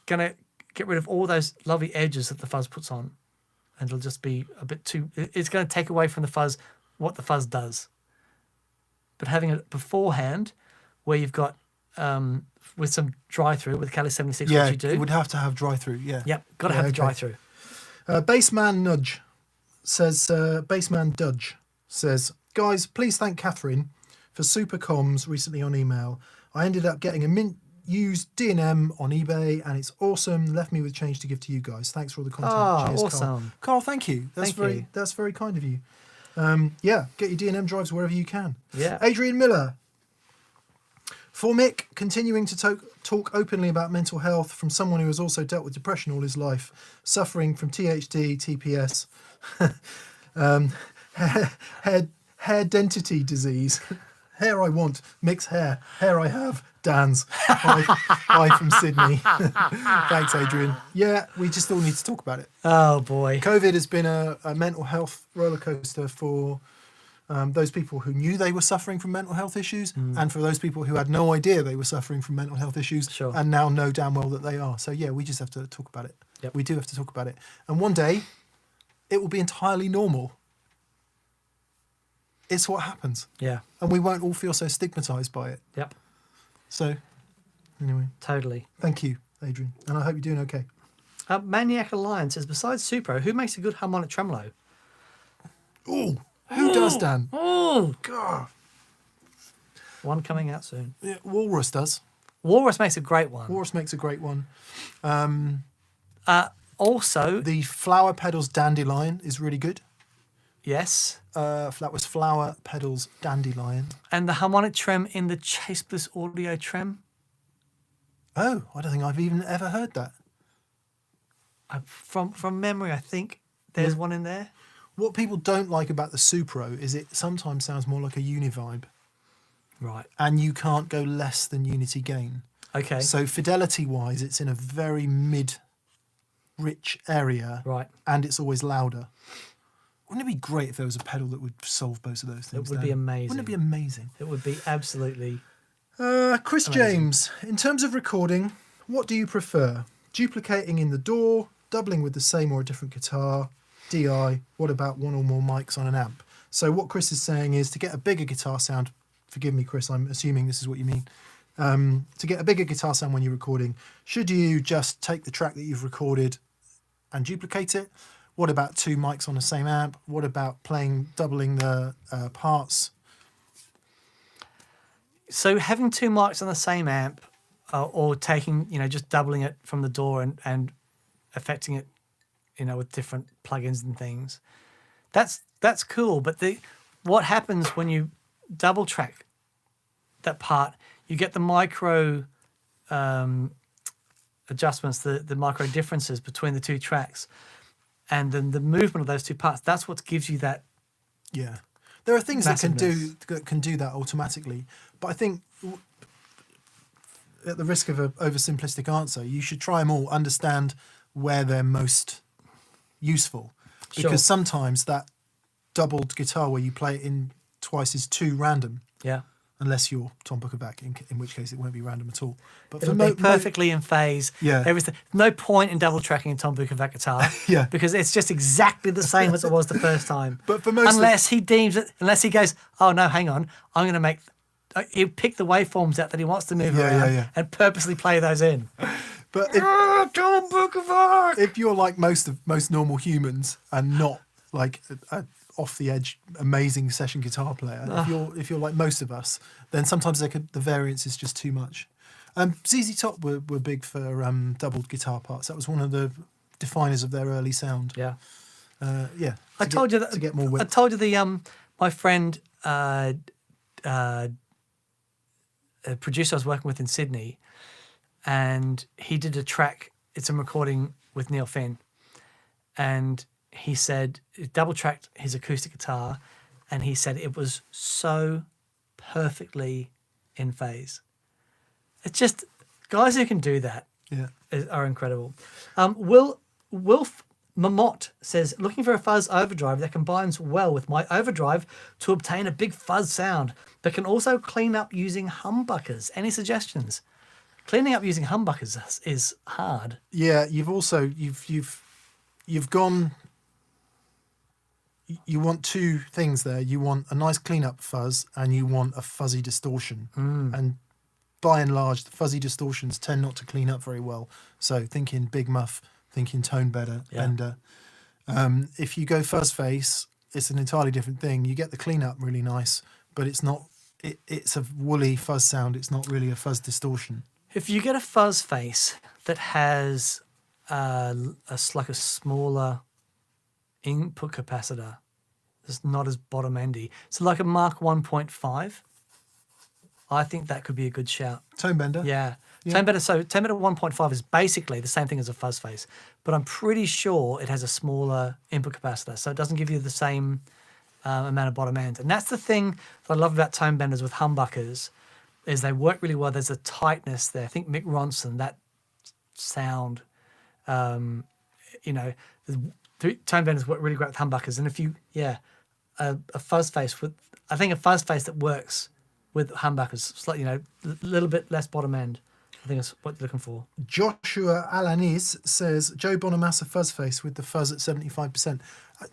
gonna get rid of all those lovely edges that the fuzz puts on, and it'll just be a bit too. It's going to take away from the fuzz what the fuzz does. But having it beforehand, where you've got with some dry through with Cali 76, Yeah, what you do. it would have to have dry through. Yeah. Yep, got to have the dry through. Bassman Nudge says, Bassman Dudge says, guys, please thank Catherine for super comms recently on email. I ended up getting a mint used D&M on eBay and it's awesome. Left me with change to give to you guys. Thanks for all the content. Oh, Cheers, awesome. Carl, thank you. That's very kind of you. Yeah, get your D&M drives wherever you can. Yeah. Adrian Miller. For Mick, continuing to talk openly about mental health from someone who has also dealt with depression all his life, suffering from THD, TPS, hair density disease, hair I want, Mick's hair I have, Dan's, hi from Sydney. Thanks, Adrian. Yeah, we just all need to talk about it. Oh, boy. COVID has been a mental health roller coaster for those people who knew they were suffering from mental health issues and for those people who had no idea they were suffering from mental health issues and now know damn well that they are. So, yeah, we just have to talk about it. Yep. We do have to talk about it. And one day, it will be entirely normal. It's what happens. Yeah. And we won't all feel so stigmatized by it. Yep. So, anyway. Totally. Thank you, Adrian. And I hope you're doing okay. Maniac Alliance says, besides Supro, who makes a good harmonic tremolo? Ooh. Who does, Dan? Oh, God. One coming out soon. Yeah, Walrus does. Walrus makes a great one. Walrus makes a great one. Also, The Flower Pedals Dandelion is really good. yes, That was Flower Pedals Dandelion. and the harmonic trem in the Chase Bliss Audio trem. Oh, I don't think I've even ever heard that. From memory, I think there's one in there. What people don't like about the Supro is it sometimes sounds more like a Univibe, Right. and you can't go less than unity gain. Okay. So fidelity-wise, it's in a very mid-rich area, Right. and it's always louder. Wouldn't it be great if there was a pedal that would solve both of those things? It would be Dan? amazing. Wouldn't it be amazing? It would be absolutely. Chris Amazing. James, in terms of recording, what do you prefer? Duplicating in the DAW, doubling with the same or a different guitar, DI, what about one or more mics on an amp? So what Chris is saying is to get a bigger guitar sound, forgive me, Chris, I'm assuming this is what you mean. To get a bigger guitar sound when you're recording, should you just take the track that you've recorded and duplicate it? What about two mics on the same amp? What about doubling the parts? So having two mics on the same amp, or taking, just doubling it from the DAW and affecting it, with different plugins and things, that's cool. But what happens when you double track that part? You get the micro adjustments, the micro differences between the two tracks, and then the movement of those two parts. That's what gives you that. Yeah, there are things that can Massiveness. do that automatically, but I think at the risk of an oversimplistic answer, you should try them all, understand where they're most useful, because Sure. sometimes that doubled guitar where you play it in twice is too random. Yeah. Unless you're Tom Bookerback, in which case it won't be random at all. But It'll be perfectly in phase. Yeah. Everything. No point in double tracking a Tom Buchenwald guitar. Yeah. Because it's just exactly the same as it was the first time. But for most, unless he goes, oh no, hang on, I'm going to make. He'll pick the waveforms out that he wants to move around and purposely play those in. but if, Tom Buchenwald! if you're like most Ah. normal humans and not like a off the edge amazing session guitar player, if you're like most of us, then sometimes the variance is just too much. ZZ Top were big for doubled guitar parts. That was one of the definers of their early sound. Yeah. Yeah. I told you that to get more width. I told you the my friend a producer I was working with in Sydney, and he did a track. It's a recording with Neil Finn, and he said he double tracked his acoustic guitar, and he said it was so perfectly in phase. It's just guys who can do that Yeah. are incredible. Wilf Mamot says, looking for a fuzz overdrive that combines well with my overdrive to obtain a big fuzz sound, but can also clean up using humbuckers. Any suggestions? Cleaning up using humbuckers is hard. Yeah, you've gone. You want two things there. You want a nice cleanup fuzz, and you want a fuzzy distortion. And by and large, the fuzzy distortions tend not to clean up very well. So thinking big muff, thinking tone bender. If you go fuzz face, it's an entirely different thing. You get the cleanup really nice, but it's not. It's a woolly fuzz sound. It's not really a fuzz distortion. If you get a fuzz face that has like a smaller input capacitor, it's not as bottom endy. So like a Mark 1.5, I think that could be a good shout. Tone bender. Yeah. Yeah. Tone bender 1.5 is basically the same thing as a fuzz face, but I'm pretty sure it has a smaller input capacitor, so it doesn't give you the same amount of bottom end. And that's the thing that I love about tone benders with humbuckers, is they work really well. There's a tightness there. I think Mick Ronson, that sound, tone benders work really great with humbuckers. And if you, a fuzz face that works with humbuckers, slightly, a little bit less bottom end. I think that's what you're looking for. Joshua Alanis says Joe Bonamassa fuzz face with the fuzz at 75%.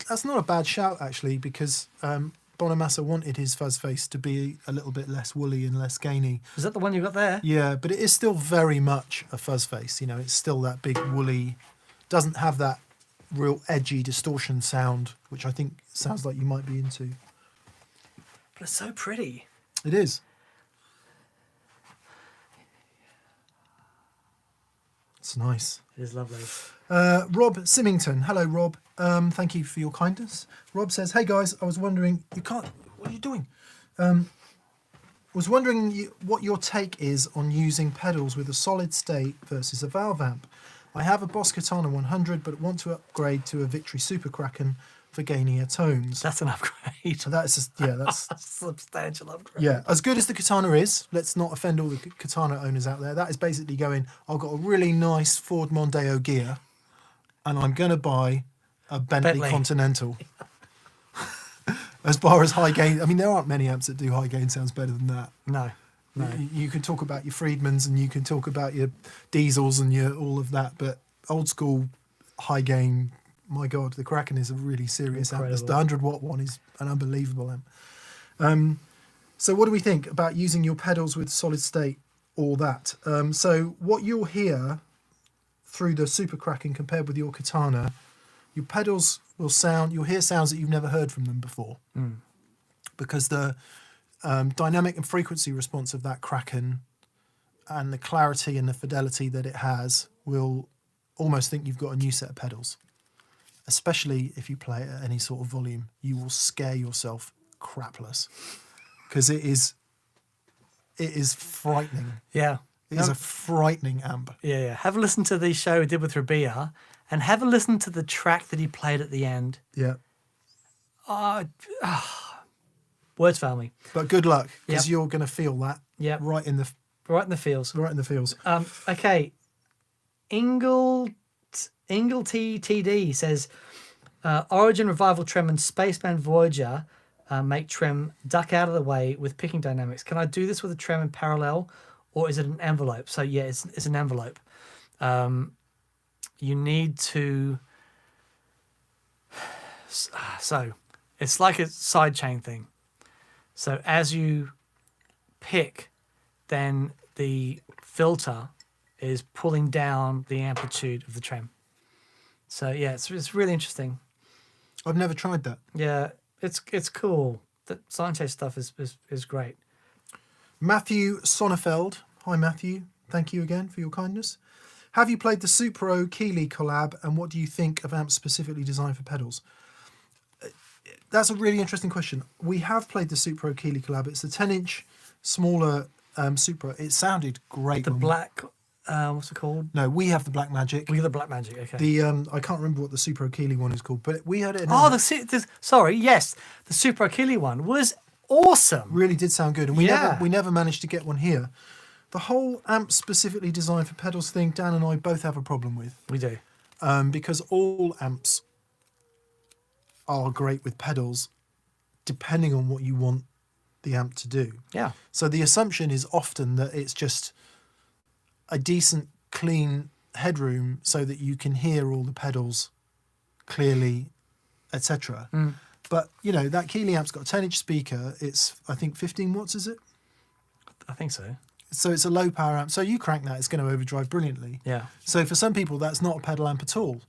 That's not a bad shout actually, because Bonamassa wanted his fuzz face to be a little bit less woolly and less gainy. Is that the one you got there? Yeah, but it is still very much a fuzz face. It's still that big woolly, doesn't have that real edgy distortion sound, which I think sounds like you might be into. But it's so pretty. It is. It's nice. It is lovely. Rob Symington. Hello, Rob. Thank you for your kindness. Rob says, hey guys, I was wondering, what are you doing? Was wondering what your take is on using pedals with a solid state versus a valve amp. I have a Boss Katana 100, but want to upgrade to a Victory Super Kraken for gainier tones. That's an upgrade. So that's a substantial upgrade. Yeah, as good as the Katana is, let's not offend all the Katana owners out there. That is basically going, I've got a really nice Ford Mondeo gear, and I'm going to buy a Bentley Continental. As far as high gain, I mean, there aren't many amps that do high gain sounds better than that. No. You can talk about your Friedmans and you can talk about your diesels and your all of that, but old school high gain, my God, the Kraken is a really serious amp. The 100-watt one is an unbelievable amp. So what do we think about using your pedals with solid state or that? So what you'll hear through the Super Kraken compared with your Katana, your pedals you'll hear sounds that you've never heard from them before. Because the dynamic and frequency response of that Kraken and the clarity and the fidelity that it has will almost think you've got a new set of pedals. Especially if you play it at any sort of volume, you will scare yourself crapless, because it is frightening. Yeah. It is a frightening amp. Yeah. Have a listen to the show we did with Rabia, and have a listen to the track that he played at the end. Yeah. Words fail me. But good luck, because you're going to feel that. Yeah. Right in the feels. Right in the feels. Okay. Ingle TTD says, Origin, Revival, Trem, and Spaceman Voyager make Trem duck out of the way with picking dynamics. Can I do this with a Trem in parallel, or is it an envelope? So yeah, it's an envelope. You need to. So it's like a sidechain thing. So as you pick, then the filter is pulling down the amplitude of the trem. So yeah, it's really interesting. I've never tried that. Yeah, it's cool. The sidechain stuff is great. Matthew Sonnefeld. Hi Matthew. Thank you again for your kindness. Have you played the Supro Keeley collab, and what do you think of amps specifically designed for pedals? That's a really interesting question. We have played the Supro Keeley collab. It's a 10-inch smaller Supro. It sounded great. The black, what's it called? No, we have the Black Magic. We have the Black Magic, okay. The I can't remember what the Supro Keeley one is called, but we had it. Oh, sorry, yes. The Super Achille one was awesome. Really did sound good. And Yeah. we never managed to get one here. The whole amp specifically designed for pedals thing, Dan and I both have a problem with. We do. Because all amps are great with pedals, depending on what you want the amp to do. Yeah. So the assumption is often that it's just a decent, clean headroom so that you can hear all the pedals clearly, etc. But, you know, that Keeley amp's got a 10-inch speaker. It's, I think, 15 watts, is it? I think so. So it's a low power amp. So you crank that, it's going to overdrive brilliantly. Yeah. So for some people, that's not a pedal amp at all.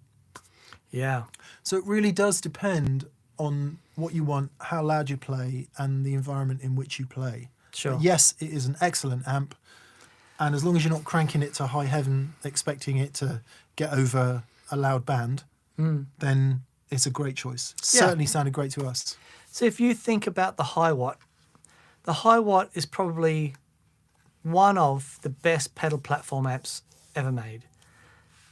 Yeah. So it really does depend on what you want, how loud you play, and the environment in which you play. Sure. But yes, it is an excellent amp. And as long as you're not cranking it to high heaven, expecting it to get over a loud band, then it's a great choice. Yeah. Certainly sounded great to us. So if you think about the high watt is probably one of the best pedal platform amps ever made.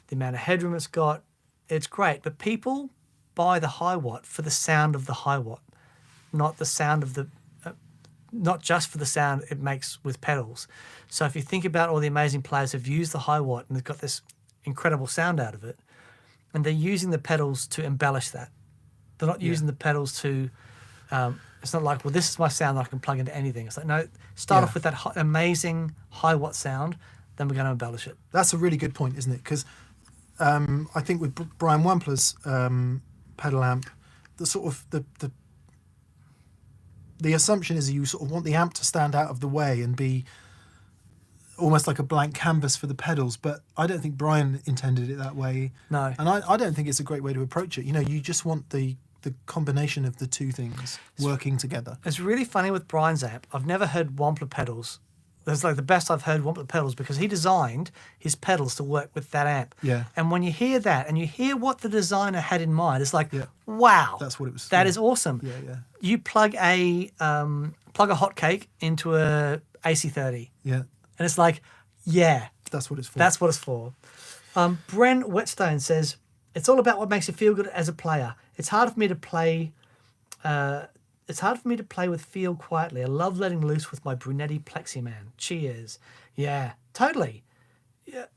The amount of headroom it's got, it's great. But people buy the high watt for the sound of the high watt, not the sound of the, not just for the sound it makes with pedals. So if you think about all the amazing players who've used the high watt and they've got this incredible sound out of it, and they're using the pedals to embellish that. They're not using the pedals to, it's not like, well, this is my sound that I can plug into anything. It's like, no, start off with that amazing high watt sound, then we're going to embellish it. That's a really good point, isn't it? Because I think with Brian Wampler's pedal amp, the sort of the assumption is you sort of want the amp to stand out of the way and be almost like a blank canvas for the pedals, but I don't think Brian intended it that way. No. And I don't think it's a great way to approach it. You know, you just want the combination of the two things working together. It's really funny with Brian's amp. I've never heard Wampler pedals. That's like the best I've heard Wampler pedals because he designed his pedals to work with that amp. Yeah. And when you hear that and you hear what the designer had in mind, it's like, wow. That's what it was. That is awesome. Yeah, yeah. You plug a hotcake into a AC30. Yeah. And it's like, yeah. That's what it's for. That's what it's for. Brent Whetstone says, it's all about what makes you feel good as a player. It's hard for me to play with feel quietly. I love letting loose with my Brunetti Pleximan. Cheers. Yeah, totally. Yeah,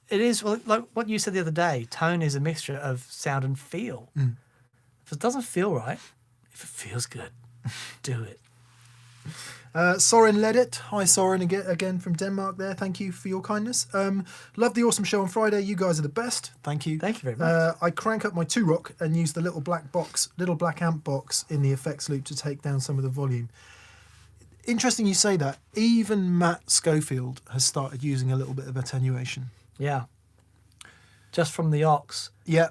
it is. Well, like what you said the other day, tone is a mixture of sound and feel. If it doesn't feel right, if it feels good, do it. Soren led it. Hi, Soren, again from Denmark there. Thank you for your kindness. Love the awesome show on Friday. You guys are the best. Thank you. Thank you very much. I crank up my 2-rock and use the little black amp box in the effects loop to take down some of the volume. Interesting you say that. Even Matt Schofield has started using a little bit of attenuation. Yeah. Just from the aux. Yeah.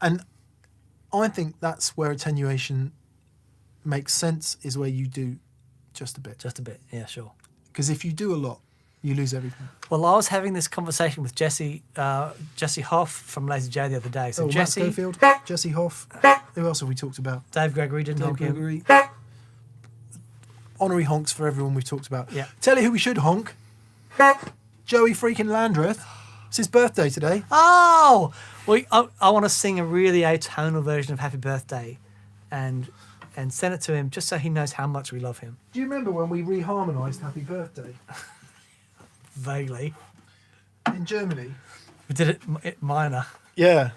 And I think that's where attenuation makes sense, is where you do just a bit. Just a bit, yeah, sure. Because if you do a lot, you lose everything. Well, I was having this conversation with Jesse Hoff from Lazy J the other day. So Jesse, Matt Schofield, Jesse Hoff. Who else have we talked about? Dave Gregory didn't Dave honk him. Gregory. Honorary honks for everyone we've talked about. Yeah. Tell you who we should honk. Joey freaking Landreth. It's his birthday today. Oh! Well, I want to sing a really atonal version of Happy Birthday and send it to him just so he knows how much we love him. Do you remember when we reharmonised Happy Birthday? Vaguely. In Germany? We did it minor. Yeah.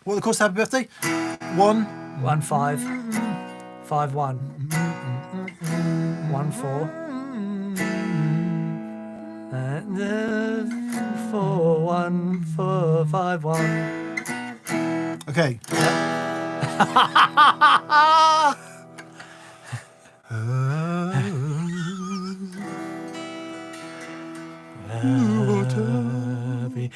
What are the course to Happy Birthday? 1 5 5 1 1 4 and 4 1 4 5 1. Okay. Happy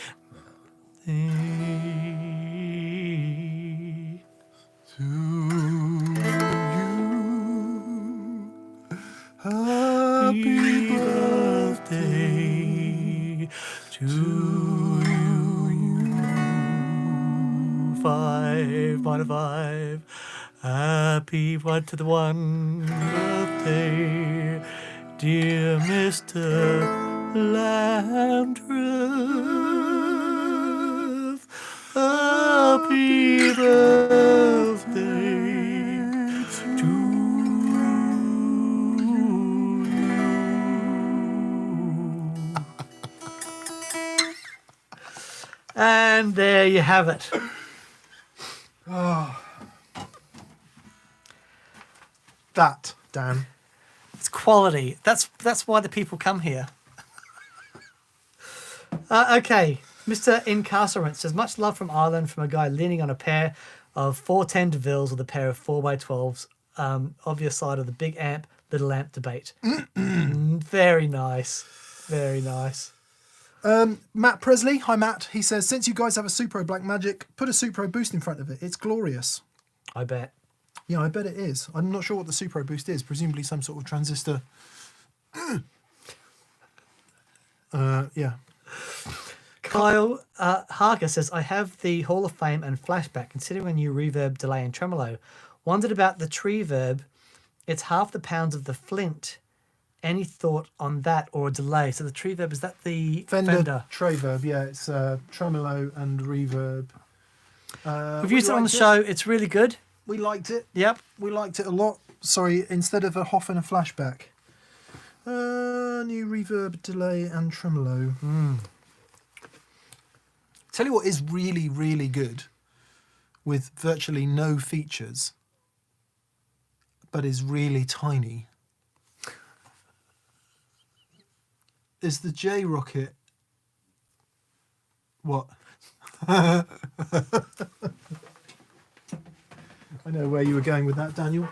5 minor 5. Happy 1 to the 1 birthday, dear Mr. Landreth. Happy birthday to you. And there you have it. That, Dan. It's quality. That's why the people come here. Okay. Mr. Incarcerant says, much love from Ireland from a guy leaning on a pair of 410 DeVilles with a pair of 4x12s. Obvious side of the big amp, little amp debate. Very nice. Very nice. Matt Presley, hi Matt. He says, since you guys have a Supro Blackmagic, put a Supro Boost in front of it. It's glorious. I bet. Yeah, I bet it is. I'm not sure what the Supro Boost is. Presumably some sort of transistor. Yeah. Kyle Harker says, I have the Hall of Fame and Flashback, considering a new reverb, delay, and tremolo. Wondered about the tree verb. It's half the pounds of the flint. Any thought on that or a delay? So the tree verb, is that the Fender? Treverb, yeah. It's tremolo and reverb. We've used it on the show. It's really good. We liked it. Yep. We liked it a lot. Sorry, instead of a Hoff and a Flashback. New reverb, delay, and tremolo. Tell you what is really, really good with virtually no features, but is really tiny, is the J Rocket. What? I know where you were going with that, Daniel.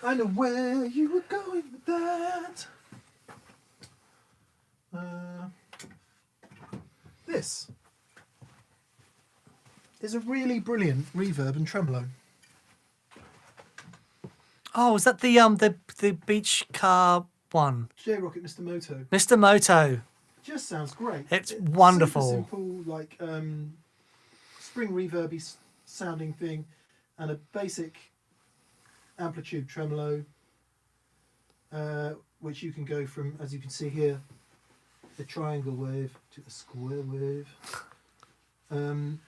I know where you were going with that. This is a really brilliant reverb and tremolo. Oh, is that the beach car one? J Rocket Mr. Moto. Mr. Moto. Just sounds great. It's wonderful. Super simple, like spring reverby sounding thing, and a basic amplitude tremolo, which you can go from, as you can see here, the triangle wave to the square wave, and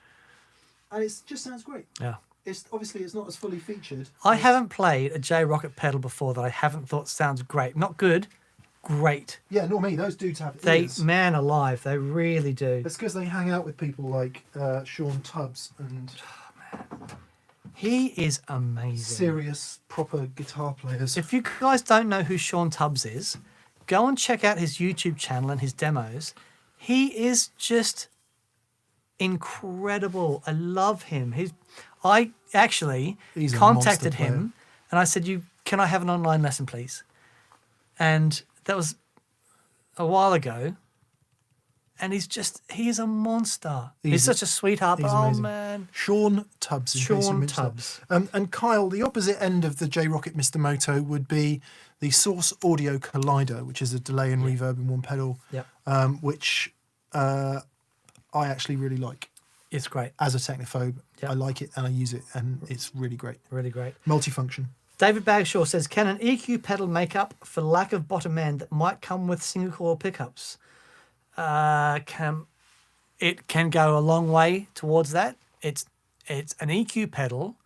it just sounds great. Yeah. It's obviously it's not as fully featured. I haven't played a J Rocket pedal before that I haven't thought sounds great. Not good, great. Yeah, nor me. Those dudes have They, ears. man alive, they really do. It's because they hang out with people like Sean Tubbs and He is amazing. serious, proper guitar players. If you guys don't know who Sean Tubbs is, go and check out his YouTube channel and his demos. He is just incredible. I love him. I actually He's a contacted monster him and I said, can I have an online lesson, please? And that was a while ago. And he is a monster. He's such a sweetheart. he's Oh, amazing. man. Sean Tubbs. in case you Sean missed that. Tubbs. And Kyle, the opposite end of the J Rocket Mr. Moto would be the Source Audio Collider, which is a delay and reverb in one pedal, Yep. which I actually really like. It's great. As a technophobe, Yep. I like it and I use it, and it's really great. Really great. Multifunction. David Bagshaw says, can an EQ pedal make up for lack of bottom end that might come with single coil pickups? It can go a long way towards that. It's an EQ pedal.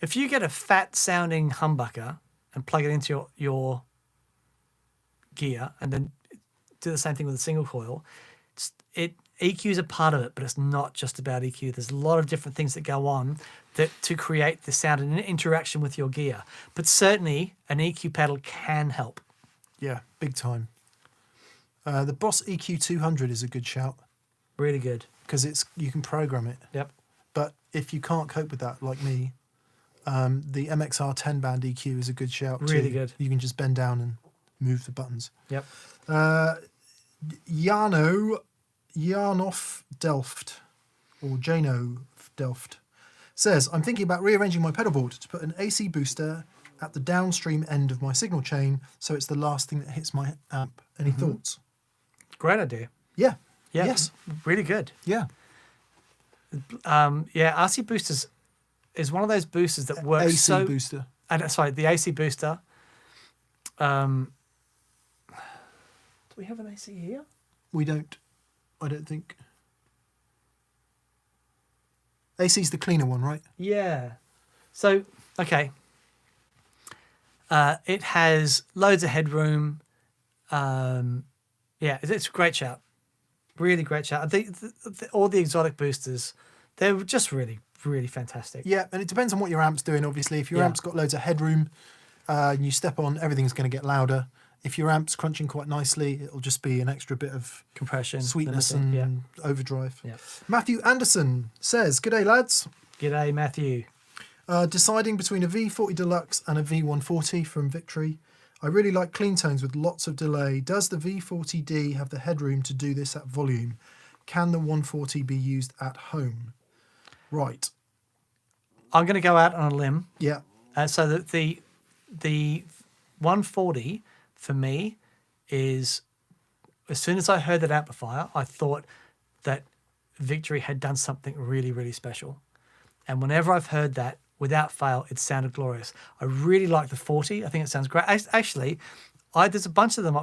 If you get a fat sounding humbucker and plug it into your gear and then do the same thing with a single coil, EQ is a part of it, but it's not just about EQ. There's a lot of different things that go on to create the sound and interaction with your gear. But certainly an EQ pedal can help. Yeah, big time. The Boss EQ 200 is a good shout Really good. because you can program it. Yep. But if you can't cope with that, like me, the MXR 10 band EQ is a good shout too. Really good. You can just bend down and move the buttons. Yep. Janov Delft, or Jano Delft, says, I'm thinking about rearranging my pedal board to put an AC booster at the downstream end of my signal chain so it's the last thing that hits my amp. Any thoughts? Great idea. Yeah. Yeah, Yes. really good. Yeah. RC boosters is one of those boosters that works AC so. booster. And sorry, the AC booster. Do we have an AC here? We don't. I don't think. AC's the cleaner one, right? Yeah. So okay. It has loads of headroom. Yeah, it's a great shout. Really great shout. I think all the exotic boosters, they're just really, really fantastic. Yeah, and it depends on what your amp's doing, obviously. If your Yeah. amp's got loads of headroom and you step on, everything's going to get louder. If your amp's crunching quite nicely, it'll just be an extra bit of Compression, sweetness limiting, and overdrive. Yeah. Matthew Anderson says, "G'day, lads. G'day, Matthew. Deciding between a V40 Deluxe and a V140 from Victory. I really like clean tones with lots of delay. Does the V40D have the headroom to do this at volume? Can the 140 be used at home?" Right. I'm going to go out on a limb. Yeah. So that the 140 for me is, as soon as I heard that amplifier, I thought that Victory had done something really, really special. And whenever I've heard that, without fail, it sounded glorious. I really like the 40. I think it sounds great. Actually, there's a bunch of them.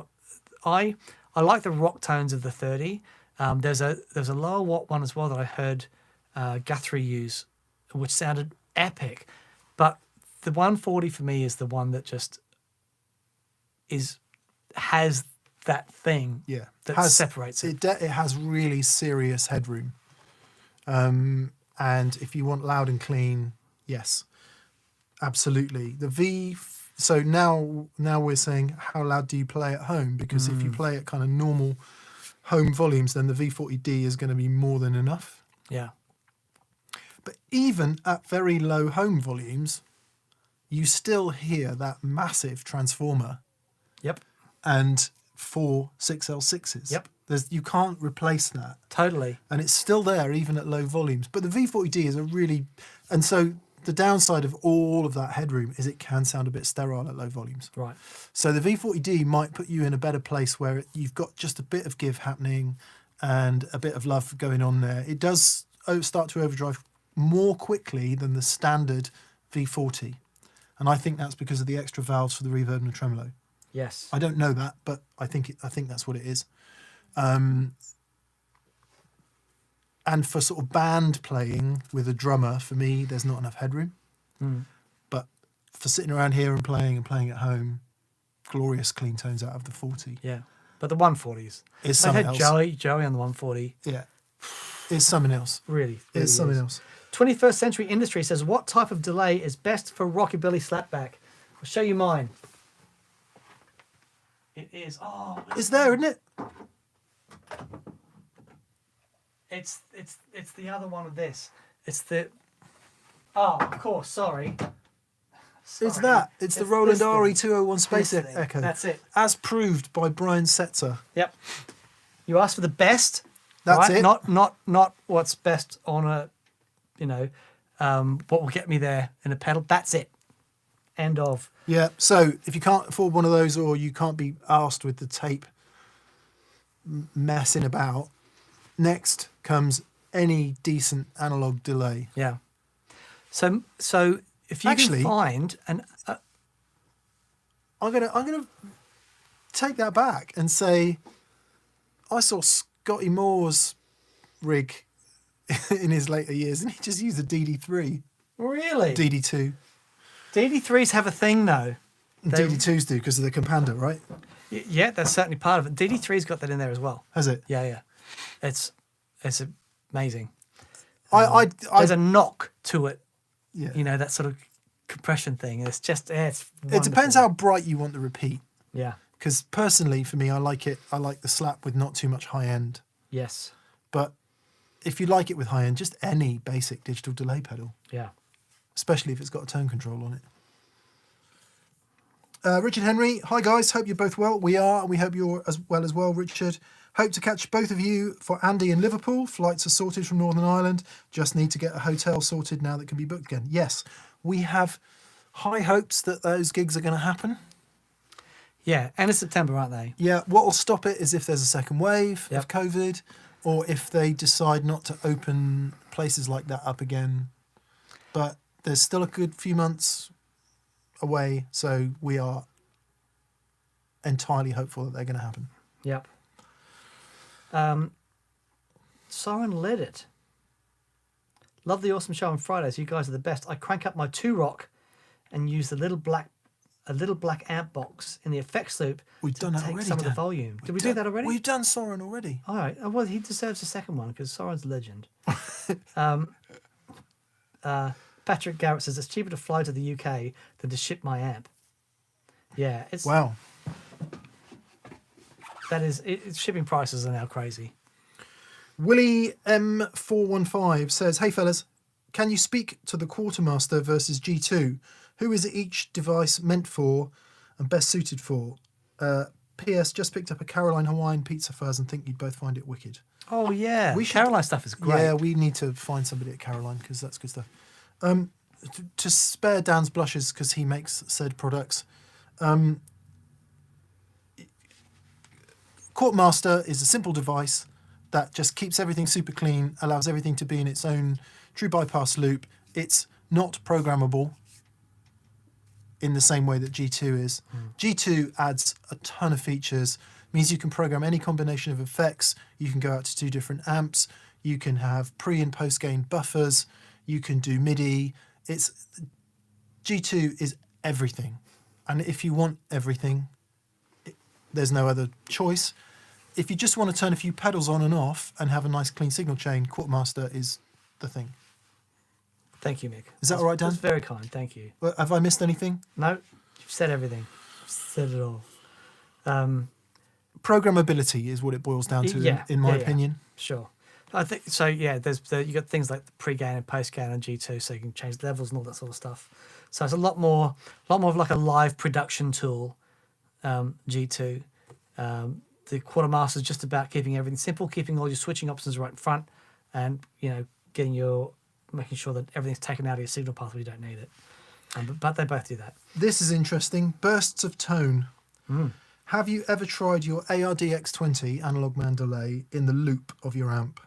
I like the rock tones of the 30. There's a lower watt one as well that I heard Guthrie use, which sounded epic. But the 140 for me is the one that just has that thing that separates it. It has really serious headroom. And if you want loud and clean, yes, absolutely. So now we're saying, how loud do you play at home? Because if you play at kind of normal home volumes, then the V40D is going to be more than enough. Yeah. But even at very low home volumes, you still hear that massive transformer. Yep. And 4 6L6s. Yep. You can't replace that. Totally. And it's still there even at low volumes. But the V40D is a really... And so the downside of all of that headroom is it can sound a bit sterile at low volumes. Right. So the V40D might put you in a better place where you've got just a bit of give happening and a bit of love going on there. It does start to overdrive more quickly than the standard V40. And I think that's because of the extra valves for the reverb and the tremolo. Yes. I don't know that, but I think that's what it is. And for sort of band playing with a drummer, for me, there's not enough headroom. But for sitting around here and playing at home, glorious clean tones out of the 40. Yeah. But the 140s. Is I something had else. Joey on the 140. Yeah. It's something else. Really It's something is. else. 21st Century Industry says, what type of delay is best for rockabilly slapback? I'll show you mine. It is. Oh, It's there, isn't it? it's the other one of this. It's the. Oh, of course. Sorry. It's that. It's the Roland this thing. RE201 Space This thing. Echo. That's it. As proved by Brian Setzer. Yep. You asked for the best. That's right? it. Not what's best on a, what will get me there in a pedal. That's it. End of. Yeah. So if you can't afford one of those or you can't be asked with the tape messing about, next comes any decent analog delay. Yeah. So if you Actually- can find an. I'm gonna take that back and say I saw Scotty Moore's rig in his later years, and he just used a DD3, Really? DD2. DD3s have a thing though. They- DD2s do because of the Campanda, right? Yeah, that's certainly part of it. DD3's got that in there as well. Has it? Yeah. It's amazing. I There's a knock to it. yeah. That sort of compression thing. It's just it's. It depends wonderful. how bright you want the repeat. Yeah. Because personally, for me, I like it. I like the slap with not too much high end. Yes. But if you like it with high end, just any basic digital delay pedal, Yeah. especially if it's got a tone control on it. Richard Henry, hi guys, hope you're both well. We are, and we hope you're as well, Richard. Hope to catch both of you for Andy in Liverpool. Flights are sorted from Northern Ireland. Just need to get a hotel sorted now that can be booked again. Yes, we have high hopes that those gigs are going to happen. Yeah, end of September, aren't they? Yeah, what will stop it is if there's a second wave Yep. of COVID, or if they decide not to open places like that up again. But there's still a good few months away, so we are entirely hopeful that they're going to happen. Yep. Soren led it. Love the awesome show on Fridays. You guys are the best. I crank up my 2-rock and use a little black amp box in the effects loop. We've done that take already, some of the Dan. volume. Did we do that already? We've done Soren already. All right. Well, he deserves a second one because Soren's a legend. Patrick Garrett says it's cheaper to fly to the UK than to ship my amp. Yeah, it's Wow. shipping prices are now crazy. Willie M415 says, "Hey fellas, can you speak to the Quartermaster versus G2? Who is each device meant for and best suited for? P.S. Just picked up a Caroline Hawaiian pizza fuzz and think you'd both find it wicked." Oh yeah, We should- Caroline stuff is great. Yeah, we need to find somebody at Caroline because that's good stuff. To spare Dan's blushes because he makes said products, Quartermaster is a simple device that just keeps everything super clean, allows everything to be in its own true bypass loop. It's not programmable in the same way that G2 is. G2 adds a ton of features, means you can program any combination of effects. You can go out to 2 different amps. You can have pre and post gain buffers. You can do MIDI. G2 is everything. And if you want everything, there's no other choice. If you just want to turn a few pedals on and off and have a nice clean signal chain, Quartermaster is the thing. Thank you, Mick. Is that all right, Dan? That's very kind. Thank you. Well, have I missed anything? No, you've said everything. You've said it all. Programmability is what it boils down to, Yeah, in my yeah. opinion. Sure. I think so. Yeah, you got things like the pre-gain and post-gain on G2, so you can change levels and all that sort of stuff. So it's a lot more of like a live production tool. G2. The Quartermaster is just about keeping everything simple, keeping all your switching options right in front, and making sure that everything's taken out of your signal path when you don't need it. But they both do that. This is interesting. Bursts of tone. Have you ever tried your ARDX20 analog man delay in the loop of your amp?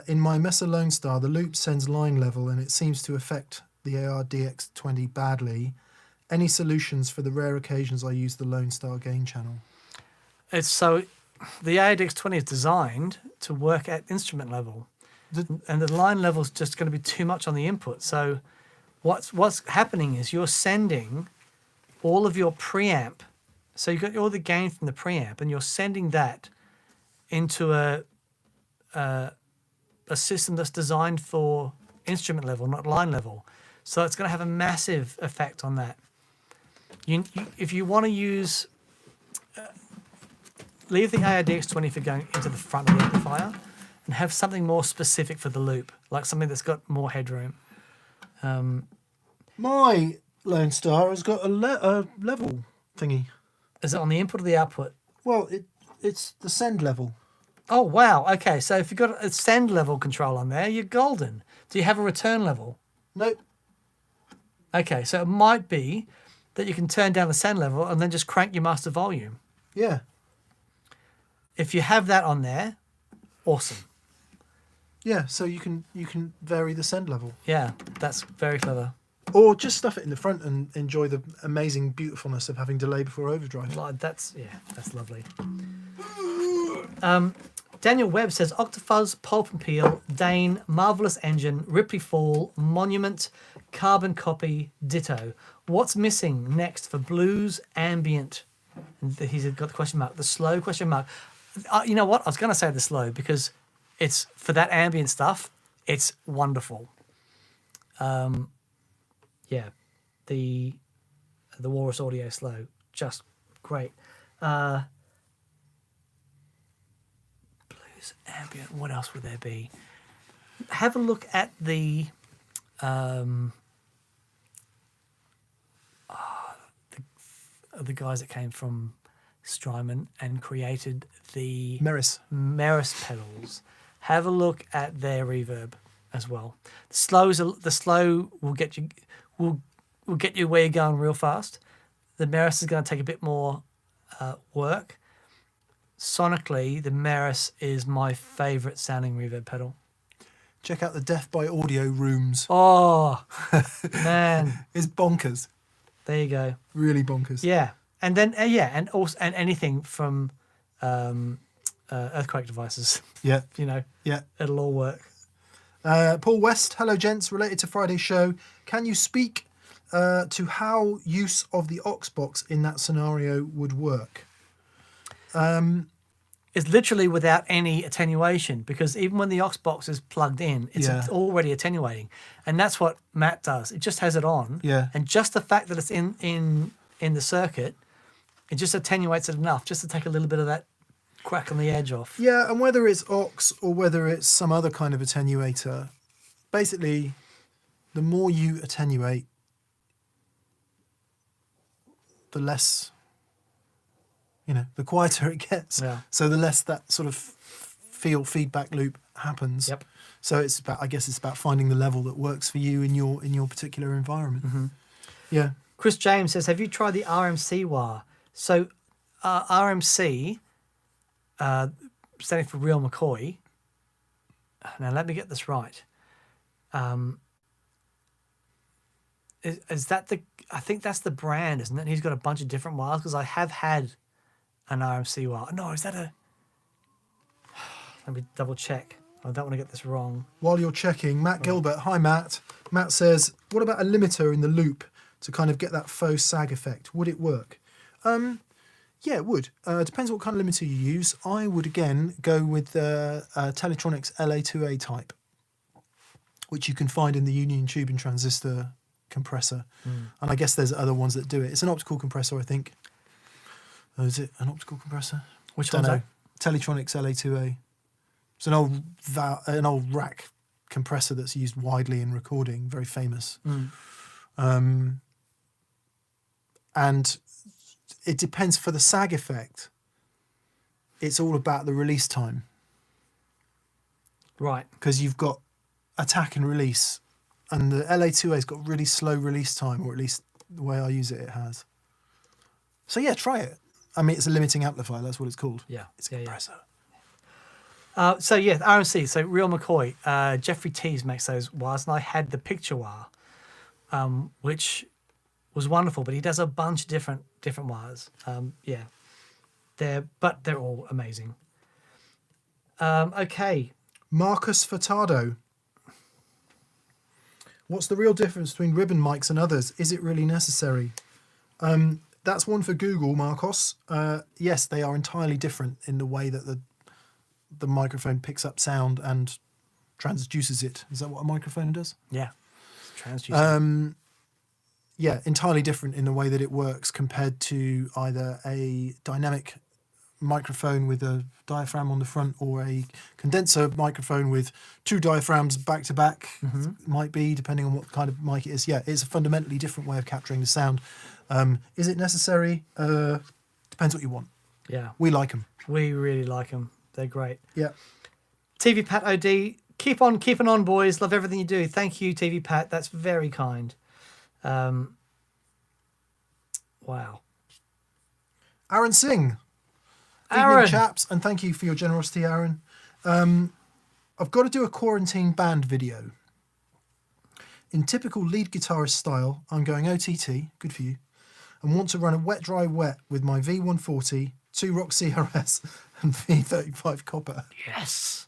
In my Mesa Lone Star, the loop sends line level and it seems to affect the ARDX20 badly. Any solutions for the rare occasions I use the Lone Star gain channel? It's so the ARDX20 is designed to work at instrument level, and the line level is just going to be too much on the input. So what's happening is you're sending all of your preamp. So you've got all the gain from the preamp, and you're sending that into a system that's designed for instrument level, not line level. So it's going to have a massive effect on that. If you want to use, leave the ARDX20 for going into the front of the amplifier, and have something more specific for the loop, like something that's got more headroom. My Lone Star has got a level thingy. Is it on the input or the output? Well, it's the send level. Oh, wow. Okay, so if you've got a send level control on there, you're golden. Do you have a return level? Nope. Okay, so it might be that you can turn down the send level and then just crank your master volume. Yeah. If you have that on there, awesome. Yeah, so you can vary the send level. Yeah, that's very clever. Or just stuff it in the front and enjoy the amazing beautifulness of having delay before overdrive. Like, that's lovely. Daniel Webb says Octafuzz, Pulp and Peel, Dane, Marvelous Engine, Ripley Fall, Monument, Carbon Copy, Ditto. What's missing next for blues ambient? And he's got the question mark, the slow question mark. You know what? I was going to say the slow because it's for that ambient stuff. It's wonderful. Yeah, the Walrus Audio Slow, just great. Blues ambient. What else would there be? Have a look at the guys that came from Strymon and created the Meris. pedals. Have a look at their reverb as well. The slow will get you where you're going real fast. the Meris is going to take a bit more work. Sonically, the Meris is my favourite sounding reverb pedal. Check out the Death by Audio rooms. Oh, man. It's bonkers. There you go. Really bonkers. Yeah. And then, and also, and anything from earthquake devices, Yeah. Yeah, it'll all work. Paul West, hello gents, related to Friday's show, can you speak to how use of the aux box in that scenario would work? It's literally without any attenuation, because even when the aux box is plugged in, it's already attenuating, and that's what Matt does. It just has it on, and just the fact that it's in the circuit, it just attenuates it enough just to take a little bit of that crack on the edge off. Yeah, and whether it's aux or whether it's some other kind of attenuator, basically, the more you attenuate, the less, the quieter it gets. Yeah. So the less that sort of feedback loop happens. Yep. So it's about finding the level that works for you in your particular environment. Mm-hmm. Yeah. Chris James says, have you tried the RMC wah? So RMC, standing for Real McCoy. Now let me get this right. Is that I think that's the brand, isn't it? And he's got a bunch of different wahs, because I have had an RMC wah. No, is that let me double check. I don't want to get this wrong. While you're checking, Matt Gilbert, hi Matt. Matt says, what about a limiter in the loop to kind of get that faux sag effect? Would it work? Yeah, it would. Depends what kind of limiter you use. I would, again, go with the Teletronics LA2A type, which you can find in the Union Tube and Transistor compressor. And I guess there's other ones that do it. It's an optical compressor, I think. Oh, is it an optical compressor? Which one's that? Teletronics LA2A. It's an old rack compressor that's used widely in recording, very famous. And it depends. For the sag effect, it's all about the release time. Right. Because you've got attack and release, and the LA2A's got really slow release time, or at least the way I use it has. So yeah, try it. I mean, it's a limiting amplifier, that's what it's called. Yeah. It's a compressor. So yeah, RMC, so Real McCoy, Jeffrey Tees makes those wahs, and I had the picture wah, which was wonderful, but he does a bunch of different wahs. Yeah, they're all amazing. Okay. Marcus Furtado. What's the real difference between ribbon mics and others? Is it really necessary? That's one for Google, Marcos. Yes, they are entirely different in the way that the microphone picks up sound and transduces it. Is that what a microphone does? Yeah, transducer. Yeah, entirely different in the way that it works compared to either a dynamic microphone with a diaphragm on the front, or a condenser microphone with two diaphragms back to back. Might be, depending on what kind of mic it is. Yeah, it's a fundamentally different way of capturing the sound. Is it necessary? Depends what you want. Yeah, We like them. we really like them. They're great. Yeah. TV Pat OD, keep on keeping on, boys. Love everything you do. Thank you, TV Pat. That's very kind. Wow. Aaron Singh. Aaron. Evening, chaps, and thank you for your generosity, Aaron. I've got to do a quarantine band video. In typical lead guitarist style, I'm going OTT, good for you, and want to run a wet, dry, wet with my V140, 2-Rock CRS, and V35 copper. Yes.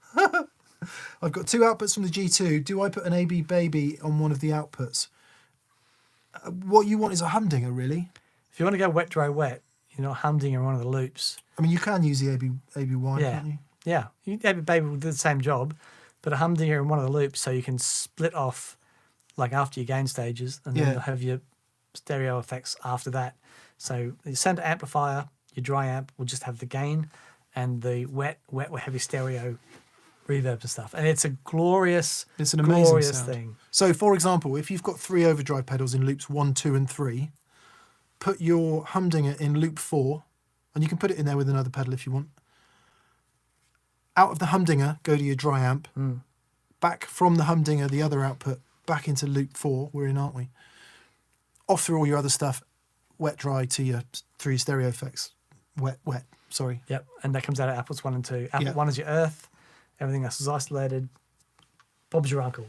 I've got two outputs from the G2. Do I put an AB Baby on one of the outputs? What you want is a humdinger, really. If you want to go wet, dry, wet, you're not humdinger in one of the loops. I mean, you can use the ABY, can't you? Yeah. AB Baby will do the same job, but a humdinger in one of the loops, so you can split off like after your gain stages, and then you'll have your stereo effects after that. So the center amplifier, your dry amp, will just have the gain, and the wet will have your stereo reverbs and stuff. And it's a glorious, it's an amazing glorious sound. thing. So, for example, if you've got 3 overdrive pedals in loops 1, 2, and 3, put your humdinger in loop 4, and you can put it in there with another pedal if you want. Out of the humdinger, go to your dry amp. Back from the humdinger, the other output, back into loop 4. We're in, aren't we? Off through all your other stuff. wet dry to your through your stereo effects. Wet. Sorry. Yep, and that comes out of Apples 1 and 2. Apple Yeah. 1 is your earth, everything else is isolated. Bob's your uncle.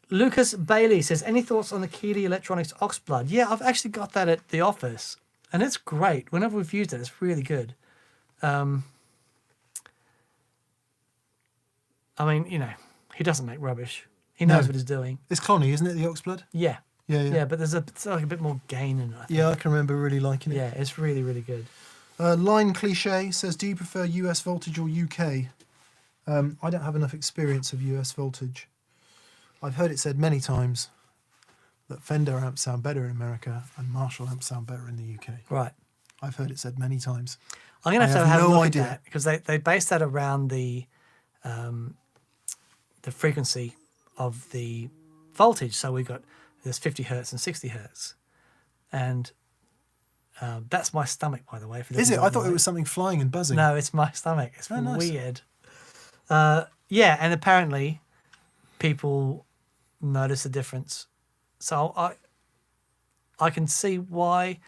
Lucas Bailey says, any thoughts on the Keeley Electronics Oxblood? Yeah, I've actually got that at the office, and it's great. Whenever we've used it, it's really good. I mean, you know, he doesn't make rubbish. He knows what he's doing. It's Cloney, isn't it? The Oxblood. Yeah. Yeah. Yeah, but it's like a bit more gain in it. I think. Yeah, I can remember really liking it. Yeah, it's really, really good. Line Cliche says, do you prefer US Voltage or UK? I don't have enough experience of US Voltage. I've heard it said many times that Fender amps sound better in America and Marshall amps sound better in the UK. Right. I've heard it said many times. I'm going to have to I have have a no look idea. at that because they base that around the frequency of the voltage. So there's 50 hertz and 60 hertz. And that's my stomach, by the way. Is it? I thought it was something flying and buzzing. No, it's my stomach. It's nice. weird. Yeah, and apparently people notice a difference. So I can see why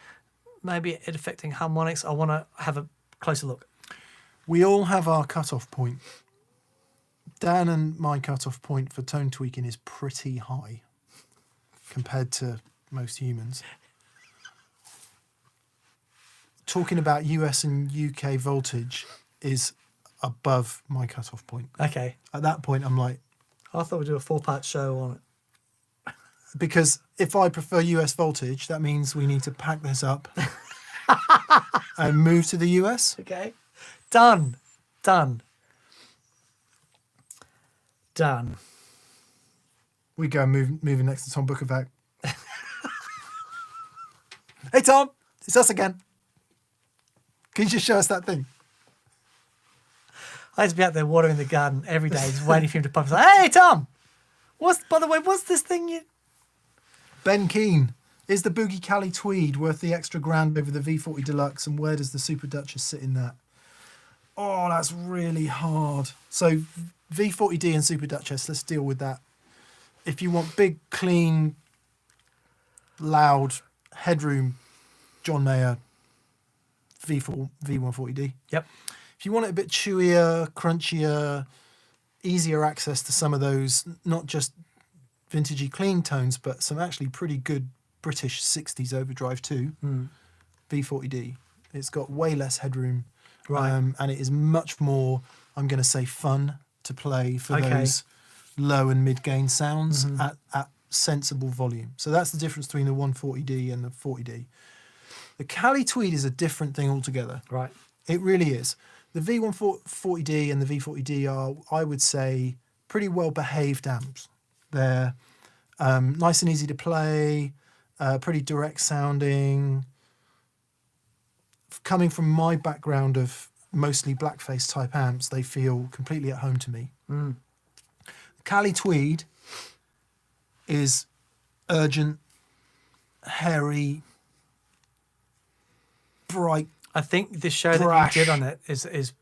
maybe it affecting harmonics. I want to have a closer look. We all have our cutoff point. Dan and my cutoff point for tone tweaking is pretty high compared to most humans. Talking about US and UK voltage is above my cutoff point. Okay. At that point, I'm like, I thought we'd do a 4-part show on it. because if I prefer US voltage, that means we need to pack this up and move to the US. Okay. Done. We go moving next to Tom Bookerback. Hey, Tom, it's us again. Can you just show us that thing? I used to be out there watering the garden every day, just waiting for him to pop up. Like, hey, Tom! By the way, what's this thing you... Ben Keane, is the Boogie Cali Tweed worth the extra grand over the V40 Deluxe, and where does the Super Duchess sit in that? Oh, that's really hard. So V40D and Super Duchess, let's deal with that. If you want big, clean, loud, headroom, John Mayer, V140D. Yep. If you want it a bit chewier, crunchier, easier access to some of those, not just vintagey clean tones, but some actually pretty good British 60s overdrive too, V40D. It's got way less headroom, Right. and it is much more, I'm going to say, fun to play for Okay. those low and mid-gain sounds at sensible volume. So that's the difference between the 140D and the 40D. The Cali Tweed is a different thing altogether. Right. It really is. The V140D and the V40D are, I would say, pretty well behaved amps. They're nice and easy to play, pretty direct sounding. Coming from my background of mostly blackface type amps, they feel completely at home to me. The Cali Tweed is urgent, hairy, bright. I think the show Brash. that you did on it is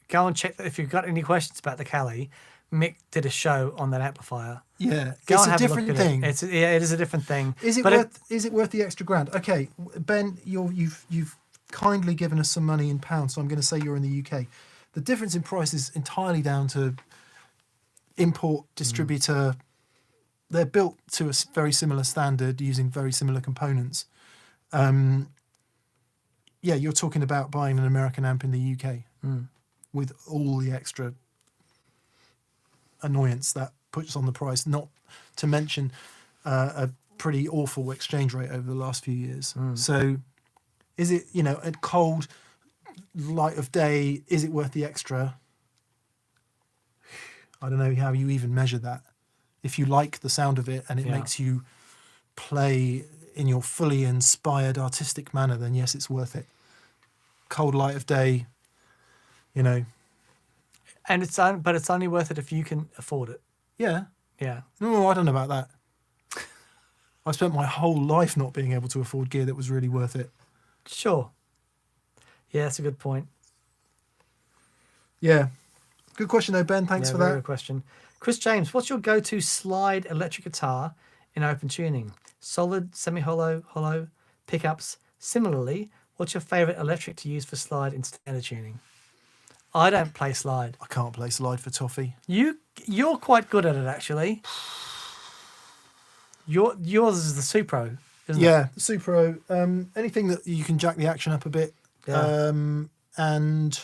go and check that. If you've got any questions about the Cali, Mick did a show on that amplifier. Yeah, Go it's and a have different look at thing. It is a different thing. Is it But worth the extra grand? Okay, Ben, you've kindly given us some money in pounds, so I'm going to say you're in the UK. The difference in price is entirely down to import distributor. They're built to a very similar standard using very similar components. Yeah, you're talking about buying an American amp in the UK with all the extra annoyance that puts on the price, not to mention a pretty awful exchange rate over the last few years. So is it, at cold light of day, is it worth the extra? I don't know how you even measure that. If you like the sound of it and it makes you play in your fully inspired artistic manner, then yes, it's worth it. Cold light of day, and but it's only worth it if you can afford it. Yeah. Yeah. No, I don't know about that. I spent my whole life not being able to afford gear that was really worth it. Sure. Yeah, that's a good point. Yeah. Good question though, Ben. Thanks for very that. good question. Chris James, what's your go-to slide electric guitar in open tuning? Solid, semi-hollow, hollow? pickups. Similarly, what's your favourite electric to use for slide in standard tuning? I don't play slide. I can't play slide for toffee. You're quite good at it, actually. Yours is the Supro, isn't it? Yeah, the Supro. Anything that you can jack the action up a bit. Yeah. And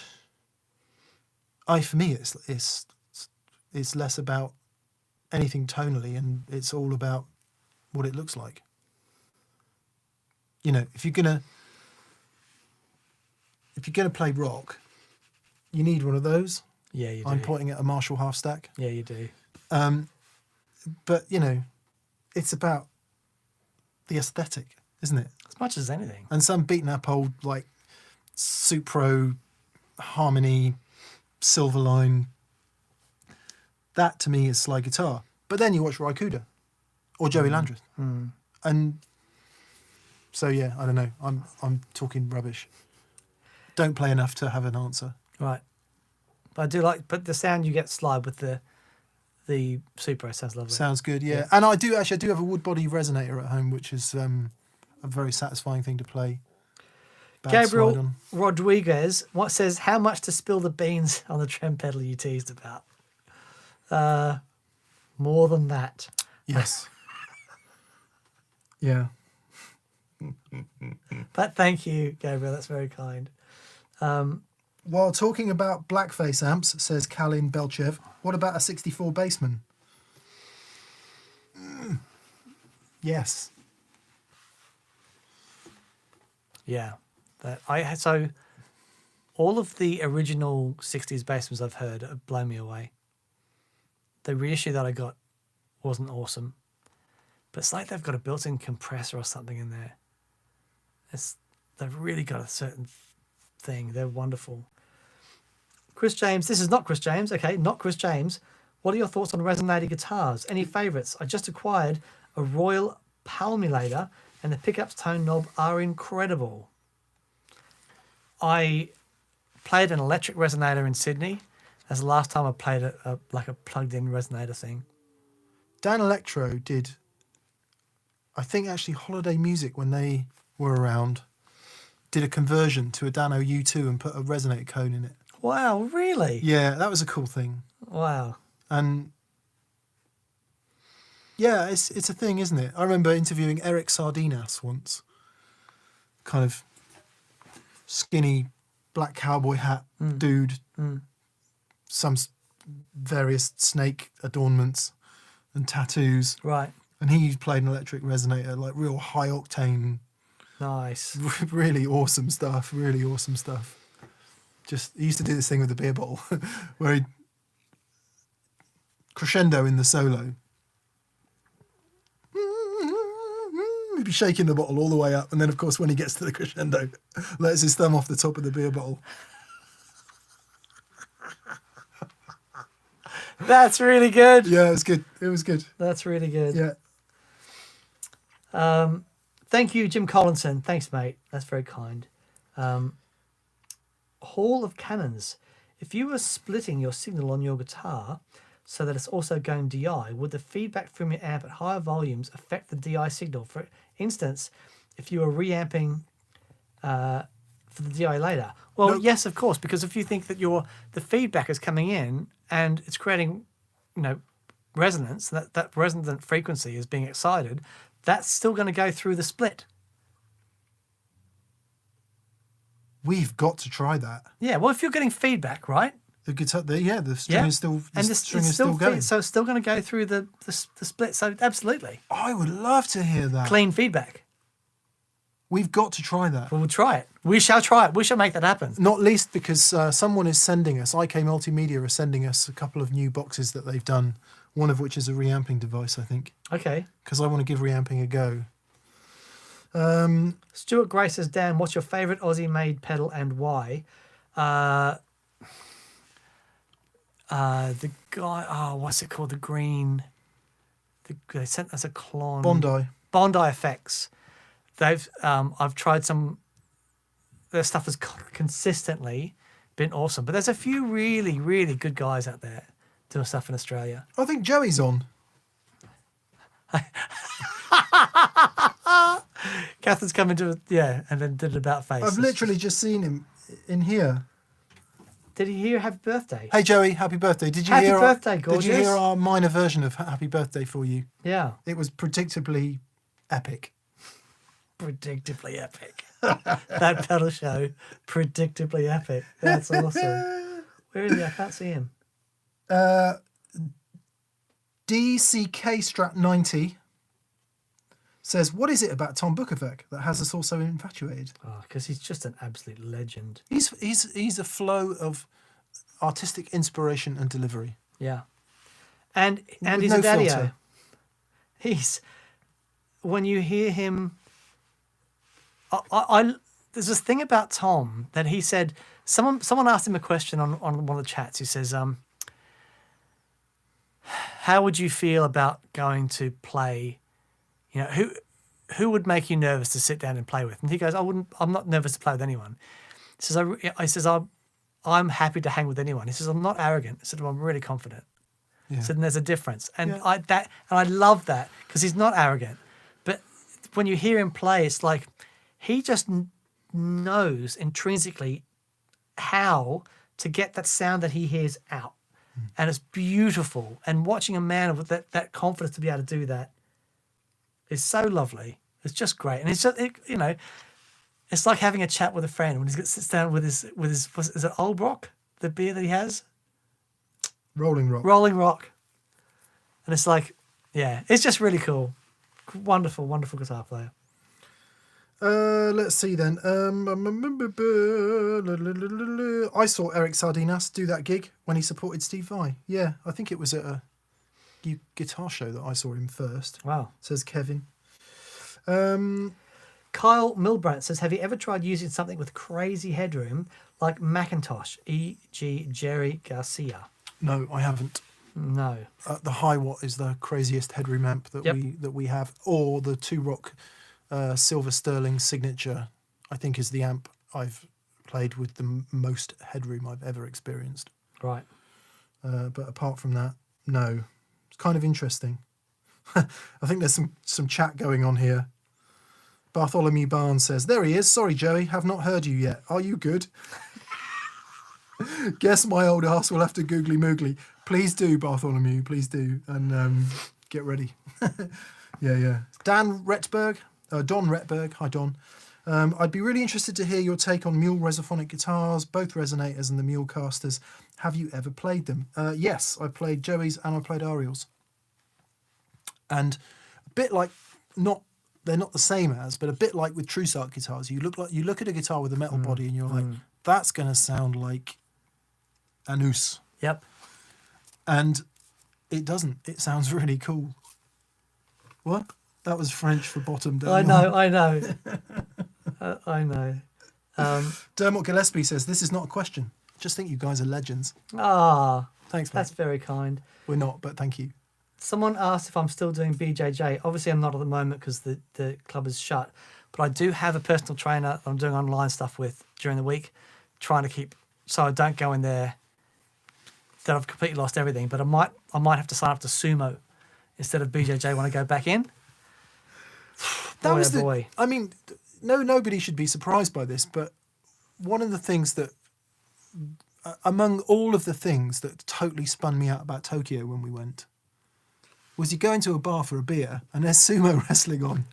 for me, it's less about anything tonally, and it's all about what it looks like. You know, if you're gonna play rock, you need one of those. Yeah, you do. I'm pointing at a Marshall half stack. Yeah, you do. But you know, it's about the aesthetic, isn't it? As much as anything. And some beaten up old like Supro, Harmony, Silverline. That to me is slide guitar. But then you watch Raikuda or Joey Landreth, and so yeah, I don't know. I'm talking rubbish. Don't play enough to have an answer. Right. But I do like, but the sound you get slide with the Supro sounds lovely. Sounds good, yeah. And I do have a wood body resonator at home, which is a very satisfying thing to play. Bad slide Gabriel on. Rodriguez says, how much to spill the beans on the trem pedal you teased about? More than that. Yes. Yeah. But thank you, Gabriel. That's very kind. While talking about blackface amps, says Kalin Belchev, what about a 64 Bassman? Yes. Yeah. So all of the original 60s Bassmans I've heard have blown me away. The reissue that I got wasn't awesome. But it's like they've got a built-in compressor or something in there. They've really got a certain thing. They're wonderful. Chris James, this is not Chris James. Okay, not Chris James. What are your thoughts on resonating guitars? Any favourites? I just acquired a Royal Palmulator and the pickups tone knob are incredible. I played an electric resonator in Sydney. That's the last time I played a plugged-in resonator thing. Dan Electro did, I think actually Holiday Music, when they were around, did a conversion to a Dano U2 and put a resonator cone in it. Wow, really? Yeah, that was a cool thing. Wow. And yeah, it's a thing, isn't it? I remember interviewing Eric Sardinas once. Kind of skinny black cowboy hat dude. Some various snake adornments and tattoos. Right. And he played an electric resonator, like real high octane. Nice. Really awesome stuff. Really awesome stuff. He used to do this thing with the beer bottle where he'd crescendo in the solo. He'd be shaking the bottle all the way up, and then of course when he gets to the crescendo, lets his thumb off the top of the beer bottle. That's really good. Yeah, it was good. It was good. That's really good. Yeah. Thank you, Jim Collinson. Thanks, mate. That's very kind. Hall of Cannons. If you were splitting your signal on your guitar so that it's also going DI, would the feedback from your amp at higher volumes affect the DI signal? For instance, if you were reamping for the DI later. Well, yes, of course, because if you think that the feedback is coming in and it's creating, resonance, that resonant frequency is being excited, that's still going to go through the split. We've got to try that. Yeah, well, if you're getting feedback, right? The guitar, the string is still, string is still going. So it's still going to go through the split. So absolutely. I would love to hear that. Clean feedback. We've got to try that. We'll try it. We shall try it. We shall make that happen. Not least because someone is sending us, IK Multimedia are sending us a couple of new boxes that they've done, one of which is a reamping device, I think. Okay. Because I want to give reamping a go. Stuart Gray says, Dan, what's your favourite Aussie-made pedal and why? The guy, what's it called? The green. They sent us a clone. Bondi Effects. I've tried some. Their stuff has consistently been awesome, but there's a few really, really good guys out there doing stuff in Australia. I think Joey's on. Catherine's come into and then did an about face. I've literally just seen him in here. Did he hear happy birthday? Hey Joey, happy birthday! Did you Happy hear? birthday, Did gorgeous. you hear our minor version of Happy Birthday for you? Yeah. It was predictably epic. Predictably epic. That pedal show, predictably epic. That's awesome. Where is he? I can't see him. DCK Strat 90 says, "What is it about Tom Bukovac that has us all so infatuated?" Oh, because he's just an absolute legend. He's a flow of artistic inspiration and delivery. Yeah. And With he's no a daddy-o. filter. He's, when you hear him, there's this thing about Tom that he said, someone asked him a question on one of the chats. He says, how would you feel about going to play, who would make you nervous to sit down and play with? And he goes, I'm not nervous to play with anyone. He says, I'm happy to hang with anyone. He says, I'm not arrogant. He said, I'm really confident. Yeah. He said, and there's a difference. And Yeah. I love that because he's not arrogant. But when you hear him play, it's like he just knows intrinsically how to get that sound that he hears out. And it's beautiful. And watching a man with that confidence to be able to do that is so lovely. It's just great. And it's just, it's like having a chat with a friend when he sits down with his is it Old Rock, the beer that he has? Rolling Rock. Rolling Rock. And it's like, it's just really cool. Wonderful, wonderful guitar player. Let's see then. I saw Eric Sardinas do that gig when he supported Steve Vai. Yeah, I think it was at a guitar show that I saw him first. Wow. Says Kevin. Kyle Milbrandt says, have you ever tried using something with crazy headroom like Macintosh, e.g. Jerry Garcia? No, I haven't. No. The High Watt is the craziest headroom amp that we have, or the Two Rock Silver Sterling Signature, I think, is the amp I've played with the most headroom I've ever experienced. Right. But apart from that, no. It's kind of interesting. I think there's some chat going on here. Bartholomew Barnes says, there he is. Sorry, Joey, have not heard you yet. Are you good? Guess my old ass will have to googly moogly. Please do, Bartholomew, please do. And get ready. Yeah. Don Retberg. Hi, Don. I'd be really interested to hear your take on Mule Resophonic guitars, both resonators and the Mule casters. Have you ever played them? Yes, I played Joey's and I played Ariel's. And a bit like, they're not the same as, but a bit like with Trussark guitars, you look at a guitar with a metal body and you're like, that's going to sound like an Us. Yep. And it doesn't. It sounds really cool. What? That was French for bottom down. I know. I know. Dermot Gillespie says, this is not a question. Just think you guys are legends. Thanks, Thanks, mate. that's very kind. We're not, but thank you. Someone asked if I'm still doing BJJ. Obviously, I'm not at the moment because the club is shut. But I do have a personal trainer I'm doing online stuff with during the week, trying to keep so I don't go in there that I've completely lost everything. But I might have to sign up to sumo instead of BJJ when I go back in. That was boy. I mean, nobody should be surprised by this, but one of the things that, among all of the things that totally spun me out about Tokyo when we went, was you go into a bar for a beer and there's sumo wrestling on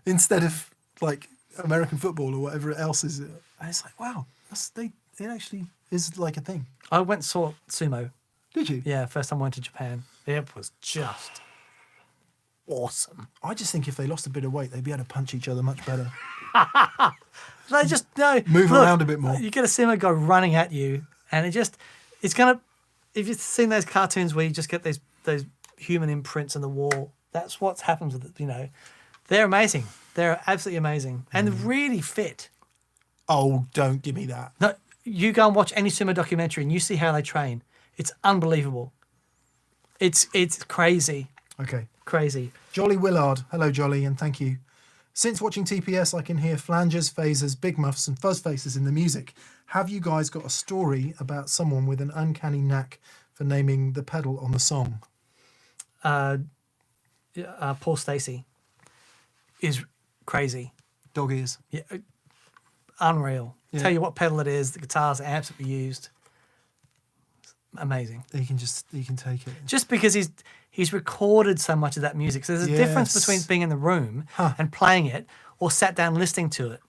instead of like American football or whatever else is. And it's like, wow, it actually is like a thing. I went and saw sumo. Did you? Yeah, first time I went to Japan. It was just awesome. I just think if they lost a bit of weight, they'd be able to punch each other much better. They just Move around a bit more. You get a sumo guy running at you, and it's gonna. If you've seen those cartoons where you just get those human imprints on the wall, that's what happens with it. They're amazing. They're absolutely amazing and really fit. Oh, don't give me that. No, you go and watch any sumo documentary and you see how they train. It's unbelievable. It's crazy. Okay. Crazy. Jolly Willard. Hello, Jolly, and thank you. Since watching TPS, I can hear flanges, phasers, big muffs, and fuzz faces in the music. Have you guys got a story about someone with an uncanny knack for naming the pedal on the song? Paul Stacey is crazy. Dog ears. Yeah, unreal. Yeah. Tell you what pedal it is, the guitars, the amps that we used. Amazing. He can take it. Just because he's recorded so much of that music. So there's a difference between being in the room and playing it or sat down listening to it.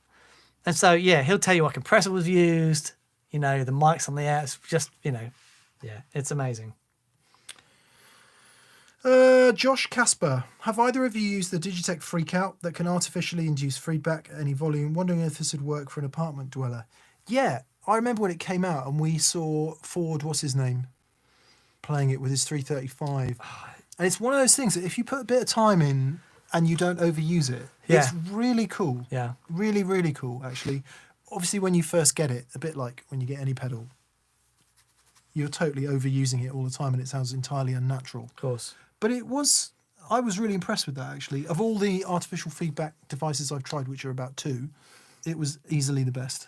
And so, yeah, he'll tell you what compressor was used, the mics on the amps, just, yeah, it's amazing. Josh Casper, have either of you used the Digitech Freakout that can artificially induce feedback at any volume? Wondering if this would work for an apartment dweller. Yeah, I remember when it came out and we saw Ford, what's his name, playing it with his 335. And it's one of those things that if you put a bit of time in and you don't overuse it, it's really cool. Yeah. Really, really cool, actually. Obviously, when you first get it, a bit like when you get any pedal, you're totally overusing it all the time and it sounds entirely unnatural. Of course. But I was really impressed with that, actually. Of all the artificial feedback devices I've tried, which are about 2, it was easily the best.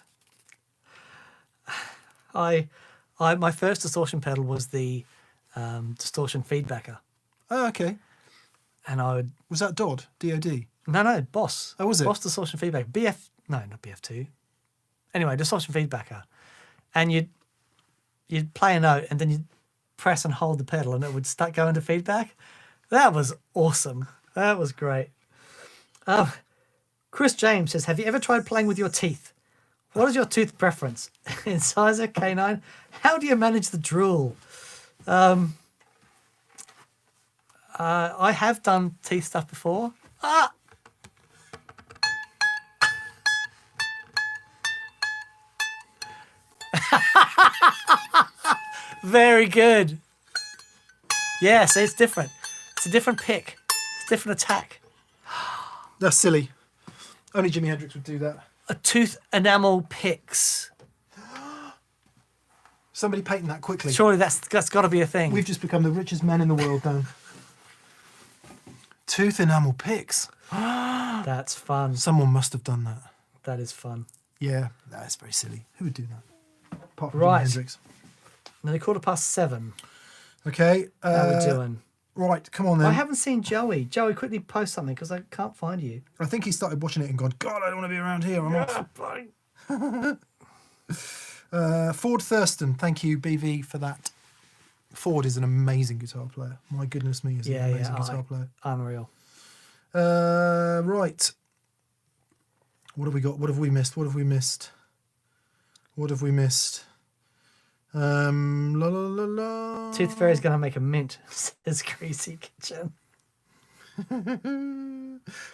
My first distortion pedal was the distortion feedbacker. Oh, okay. And Was that Dodd? DOD? No, Boss. Oh, was it? Boss distortion feedback. Not BF2. Anyway, distortion feedbacker. And you'd play a note and then you'd press and hold the pedal and it would start going to feedback. That was awesome. That was great. Chris James says, have you ever tried playing with your teeth? What is your tooth preference? Incisor, canine? How do you manage the drool? I have done teeth stuff before. Very good. Yes, it's different. It's a different pick. It's a different attack. That's silly. Only Jimi Hendrix would do that. A tooth enamel picks. Somebody patent that quickly. Surely that's got to be a thing. We've just become the richest men in the world now. Tooth enamel picks. That's fun. Someone must have done that. That is fun. Yeah, that's very silly. Who would do that? Apart from Right. Jimi Hendrix. Nearly 7:15. Okay. How we doing? Right, come on then. I haven't seen Joey. Joey, quickly post something because I can't find you. I think he started watching it and gone, God, I don't want to be around here. I'm off. Ford Thurston, thank you, BV, for that. Ford is an amazing guitar player. My goodness me, is an amazing guitar player. Unreal. Right. What have we got? What have we missed? What have we missed? What have we missed? La la la la. Tooth Fairy's going to make a mint, says Greasy Kitchen.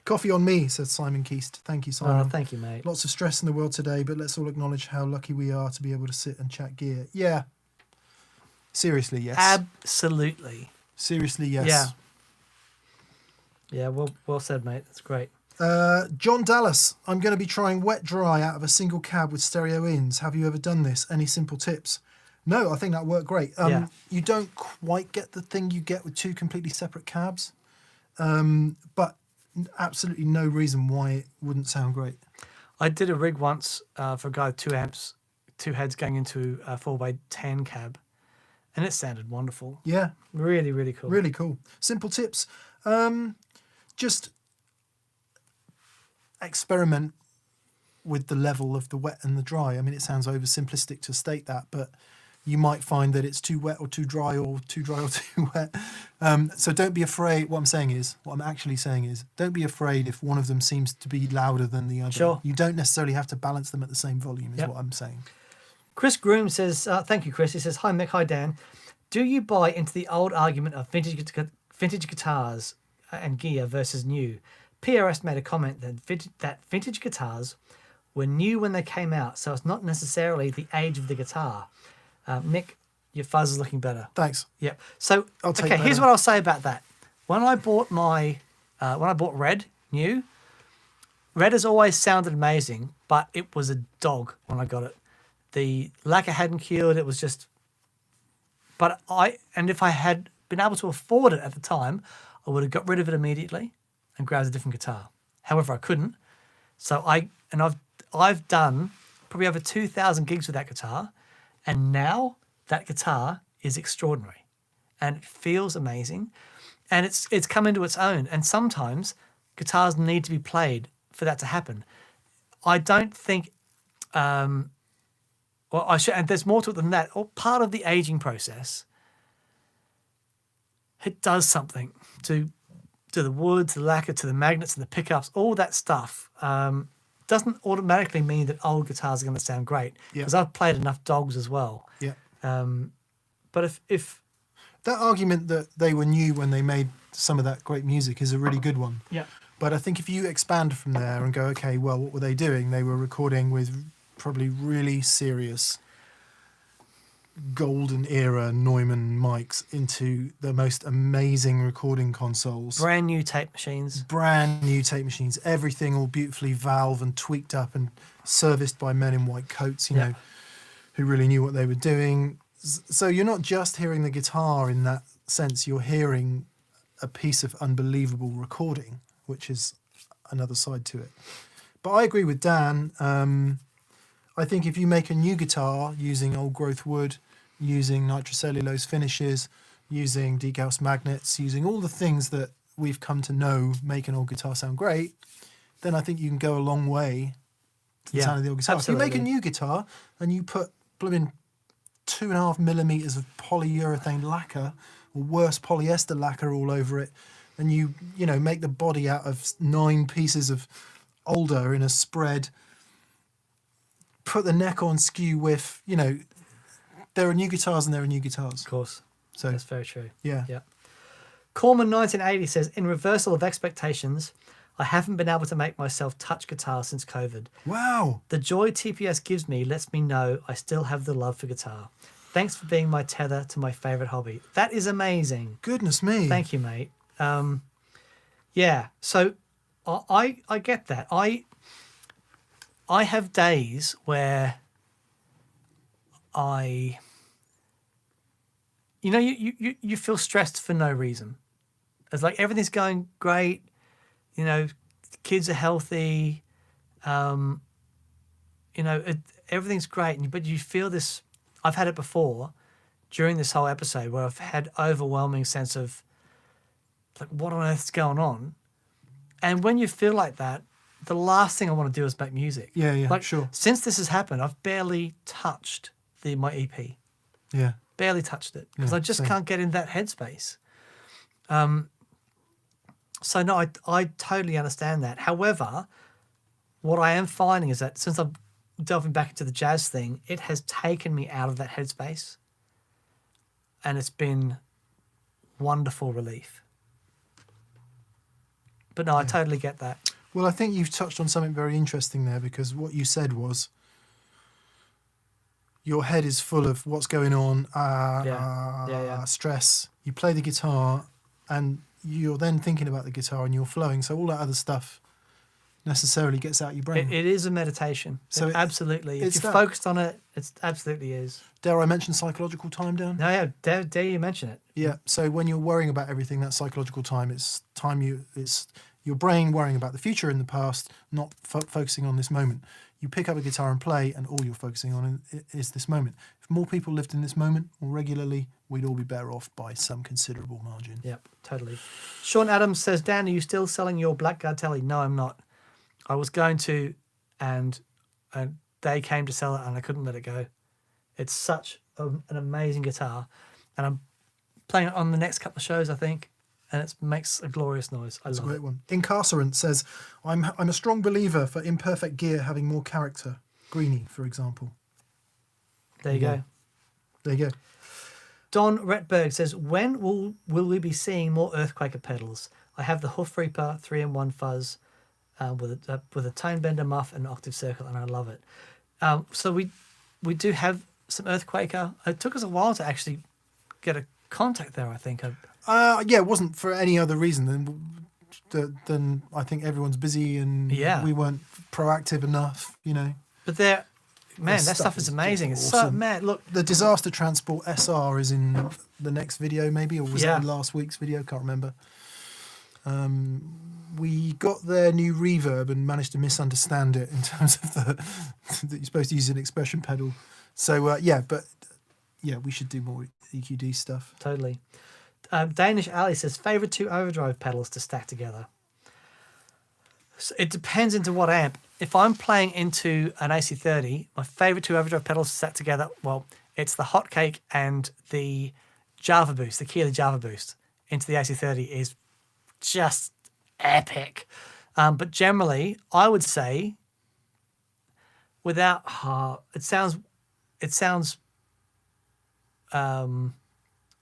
Coffee on me, says Simon Keast. Thank you, Simon. Oh, thank you, mate. Lots of stress in the world today, but let's all acknowledge how lucky we are to be able to sit and chat gear. Yeah. Seriously, yes. Absolutely. Seriously, yes. Yeah. Yeah, well said, mate. That's great. John Dallas, I'm going to be trying wet dry out of a single cab with stereo ins. Have you ever done this? Any simple tips? No, I think that worked great. You don't quite get the thing you get with 2 completely separate cabs, but absolutely no reason why it wouldn't sound great. I did a rig once for a guy with 2 amps, 2 heads going into a 4x10 cab, and it sounded wonderful. Yeah. Really, really cool. Really cool. Simple tips. Just experiment with the level of the wet and the dry. I mean, it sounds oversimplistic to state that, but you might find that it's too wet or too dry or too dry or too wet. So don't be afraid. What I'm actually saying is, don't be afraid if one of them seems to be louder than the other. Sure. You don't necessarily have to balance them at the same volume, is what I'm saying. Chris Groom says, thank you, Chris. He says, hi, Mick. Hi, Dan. Do you buy into the old argument of vintage guitars and gear versus new? PRS made a comment that vintage guitars were new when they came out, so it's not necessarily the age of the guitar. Mick, your fuzz is looking better. Thanks. Yep. So, okay, here's what I'll say about that. When I bought Red new, Red has always sounded amazing, but it was a dog when I got it. The lacquer hadn't cured. It was just. But if I had been able to afford it at the time, I would have got rid of it immediately and grabbed a different guitar. However, I couldn't. So I've done probably over 2,000 gigs with that guitar, and now that guitar is extraordinary, and it feels amazing, and it's come into its own. And sometimes guitars need to be played for that to happen. I don't think. Well, I should, and there's more to it than that. Or part of the aging process, it does something to the wood, to the lacquer, to the magnets and the pickups, all that stuff. Doesn't automatically mean that old guitars are going to sound great, Yeah. because I've played enough Dogs as well. Yeah. But if That argument that they were new when they made some of that great music is a really good one. yeah, But I think if you expand from there and go, okay, well, what were they doing? They were recording with probably really serious golden era Neumann mics into the most amazing recording consoles. brand new tape machines. Brand new tape machines, everything all beautifully valved and tweaked up and serviced by men in white coats, you know, who really knew what they were doing. So you're not just hearing the guitar in that sense, you're hearing a piece of unbelievable recording, which is another side to it. But I agree with Dan. I think if you make a new guitar using old growth wood, using nitrocellulose finishes, using degauss magnets, using all the things that we've come to know make an old guitar sound great, then I think you can go a long way to the sound of the old guitar. Absolutely. If you make a new guitar and you put blooming 2.5 millimeters of polyurethane lacquer or worse polyester lacquer all over it, and you know make the body out of 9 pieces of alder in a spread, put the neck on skew with, you know, there are new guitars and there are new guitars. Of course. So That's very true. yeah. Yeah. Corman 1980 says, in reversal of expectations, I haven't been able to make myself touch guitar since COVID. Wow. The joy TPS gives me lets me know I still have the love for guitar. Thanks for being my tether to my favourite hobby. That is amazing. Goodness me. Thank you, mate. Yeah, so I get that. I have days where you feel stressed for no reason. It's like everything's going great, you know, the kids are healthy, everything's great, but you feel this. I've had it before during this whole episode where I've had overwhelming sense of like, what on earth's going on? And when you feel like that, the last thing I want to do is make music. Yeah, yeah, like, sure. Since this has happened, I've barely touched my EP. Yeah. Barely touched it because Yeah, I just same. can't get in that headspace. So no, I totally understand that. However, what I am finding is that since I'm delving back into the jazz thing, it has taken me out of that headspace, and it's been wonderful relief. But no, I totally get that. Well, I think you've touched on something very interesting there, because what you said was your head is full of what's going on, stress. You play the guitar and you're then thinking about the guitar and you're flowing. So all that other stuff necessarily gets out your brain. It is a meditation. So absolutely. If it's you're that. focused on it, it absolutely is. Dare I mention psychological time, Dan? No, yeah, dare you mention it. Yeah. So when you're worrying about everything, that psychological time, it's your brain worrying about the future and the past, not focusing on this moment. You pick up a guitar and play, and all you're focusing on is this moment. If more people lived in this moment more regularly, we'd all be better off by some considerable margin. Yep, totally. Sean Adams says, Dan, are you still selling your Blackguard Telly? No, I'm not. I was going to, and they came to sell it, and I couldn't let it go. It's such an amazing guitar, and I'm playing it on the next couple of shows, I think, and it makes a glorious noise. I That's a love great it. one. Incarcerant says, I'm a strong believer for imperfect gear having more character. Greenie, for example. There you Yeah. go. There you go. Don Retberg says, when will we be seeing more Earthquaker pedals? I have the Hoof Reaper 3-in-1 fuzz with a tone bender muff and octave circle, and I love it. So we do have some Earthquaker. It took us a while to actually get a contact there, I think. Yeah, it wasn't for any other reason than I think everyone's busy and we weren't proactive enough, you know. But that Their stuff is amazing. It's awesome. so, man, look. The Disaster Transport SR is in the next video, maybe, or was Yeah. it in last week's video? Can't remember. We got their new reverb and managed to misunderstand it in terms of that you're supposed to use an expression pedal. So we should do more EQD stuff. Totally. Danish Ali says, favorite 2 overdrive pedals to stack together. So it depends into what amp. If I'm playing into an AC30, my favorite two overdrive pedals set together, well, it's the Hotcake and the Java Boost, the Keeley Java Boost into the AC30 is just epic. But generally, I would say, without it sounds. I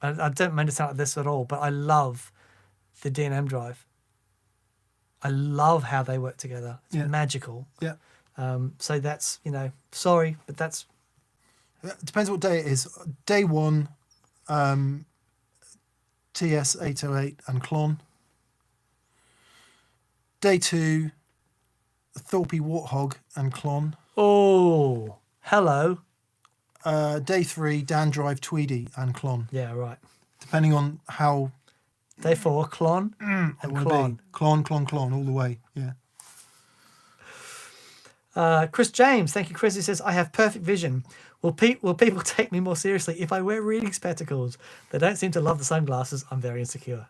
don't mean to sound like this at all, but I love the D&M drive. I love how they work together. It's magical. Yeah. So that's, sorry, but that's... It depends what day it is. Day one, TS808 and Klon. Day two, Thorpe Warthog and Klon. Oh, hello. Day three, Dan Drive Tweedy and Klon. Yeah, right. Depending on how... Day four, Klon and Klon. Klon, all the way, yeah. Chris James, thank you, Chris. He says, I have perfect vision. Will people take me more seriously if I wear reading spectacles? They don't seem to love the sunglasses. I'm very insecure.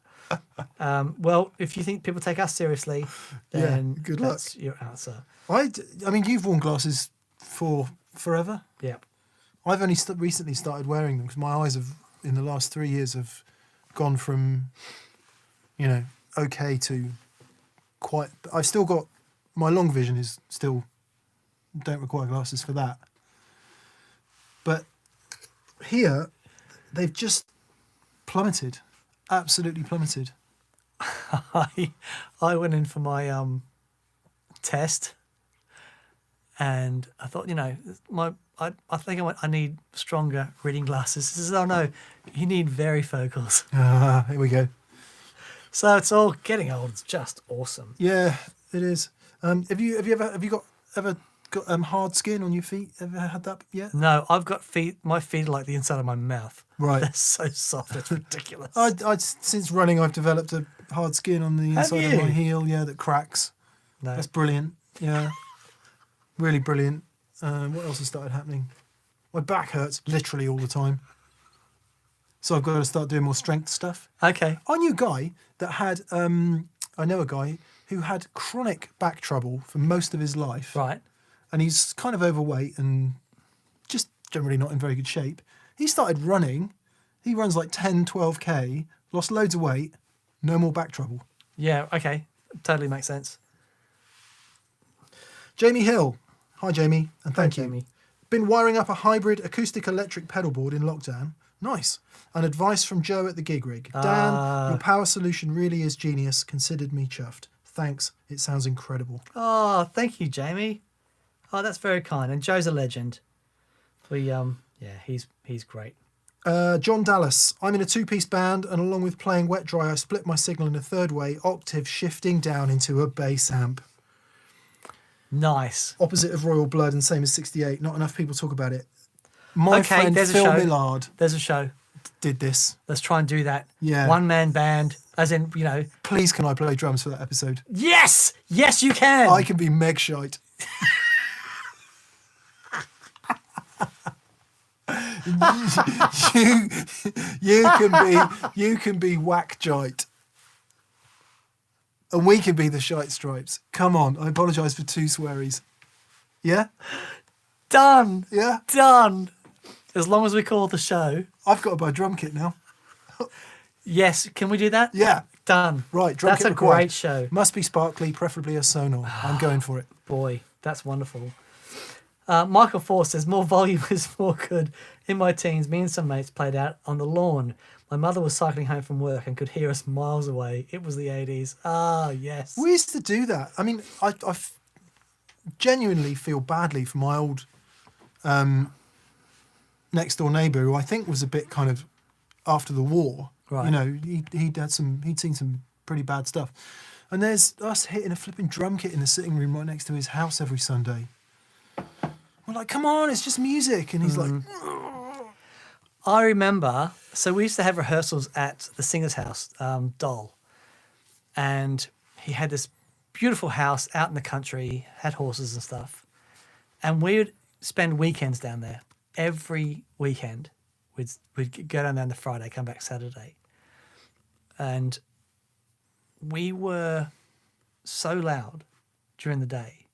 Well, if you think people take us seriously, then good luck. That's your answer. I mean, you've worn glasses for forever. Yeah. I've only recently started wearing them because my eyes have, in the last 3 years, have gone from, okay to quite... I've still got... My long vision is still... Don't require glasses for that. But here, they've just plummeted. Absolutely plummeted. I went in for my test, and I thought, I think I need stronger reading glasses. He says, oh no, you need varifocals. Here we go. So it's all getting old. It's just awesome. Yeah, it is. Have you ever got hard skin on your feet? Ever had that yet? No, I've got feet. My feet are like the inside of my mouth. Right. They're so soft. It's ridiculous. Since running, I've developed a hard skin on the inside of my heel. Yeah, that cracks. No. That's brilliant. Yeah, really brilliant. What else has started happening? My back hurts literally all the time. So I've got to start doing more strength stuff. Okay. I knew a guy that had, I know a guy who had chronic back trouble for most of his life. Right. And he's kind of overweight and just generally not in very good shape. He started running. He runs like 10, 12K, lost loads of weight, no more back trouble. Yeah, okay. Totally makes sense. Jamie Hill. Hi, Jamie, and thank you. Jamie. Been wiring up a hybrid acoustic electric pedal board in lockdown. Nice. And advice from Joe at the gig rig. Dan, your power solution really is genius. Considered me chuffed. Thanks. It sounds incredible. Oh, thank you, Jamie. Oh, that's very kind. And Joe's a legend. He's great. John Dallas. I'm in a two-piece band, and along with playing wet dry, I split my signal in a third way, octave shifting down into a bass amp. Nice. Opposite of Royal Blood and same as 68. Not enough people talk about it. My friend there's Phil a show. Millard There's a show. did this. Let's try and do that. Yeah. One-man band, as in, Please, can I play drums for that episode? Yes! Yes, you can! I can be Meg shite. you can be whack jite. And we can be the shite stripes. Come on, I apologise for two swearies. Yeah? Done! Yeah? Done! As long as we call the show. I've got to buy a drum kit now. Yes, can we do that? Yeah. Done. Right, drum That's kit a required. great show. Must be sparkly, preferably a Sonar. I'm going for it. Boy, that's wonderful. Michael Force says, more volume is more good. In my teens, me and some mates played out on the lawn. My mother was cycling home from work and could hear us miles away. It was the 80s. Ah, yes. We used to do that. I mean, I genuinely feel badly for my old next door neighbour, who I think was a bit kind of after the war. Right. He'd seen some pretty bad stuff. And there's us hitting a flipping drum kit in the sitting room right next to his house every Sunday. We're like, come on, it's just music. And he's like... I remember, so we used to have rehearsals at the singer's house, Doll. And he had this beautiful house out in the country, had horses and stuff. And we would spend weekends down there. Every weekend, we'd go down there on the Friday, come back Saturday. And we were so loud during the day.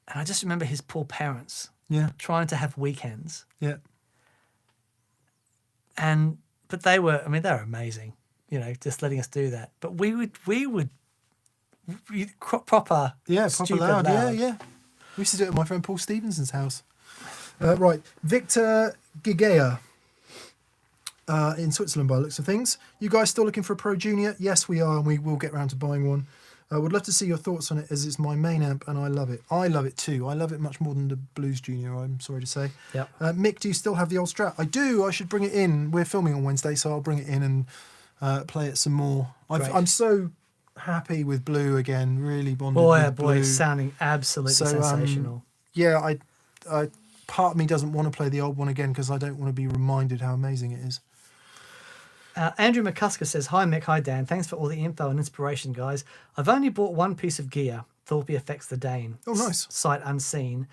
And I just remember his poor parents Yeah. trying to have weekends. Yeah. But they were amazing, just letting us do that. But we would proper Proper loud. Yeah. We used to do it at my friend Paul Stevenson's house. Right. Victor Gigea in Switzerland by the looks of things. You guys still looking for a Pro Junior? Yes, we are, and we will get round to buying one. Would love to see your thoughts on it, as it's my main amp and I love it. I love it too. I love it much more than the Blues Junior, I'm sorry to say. Yep. Mick, do you still have the old Strat? I do. I should bring it in. We're filming on Wednesday, so I'll bring it in and play it some more. I'm so happy with Blue again. Really bonded with Blue. It's sounding absolutely sensational. Yeah, I part of me doesn't want to play the old one again because I don't want to be reminded how amazing it is. Andrew McCusker says, "Hi Mick, hi Dan. Thanks for all the info and inspiration, guys. I've only bought one piece of gear, Thorpe FX the Dane. Oh, nice. Sight unseen,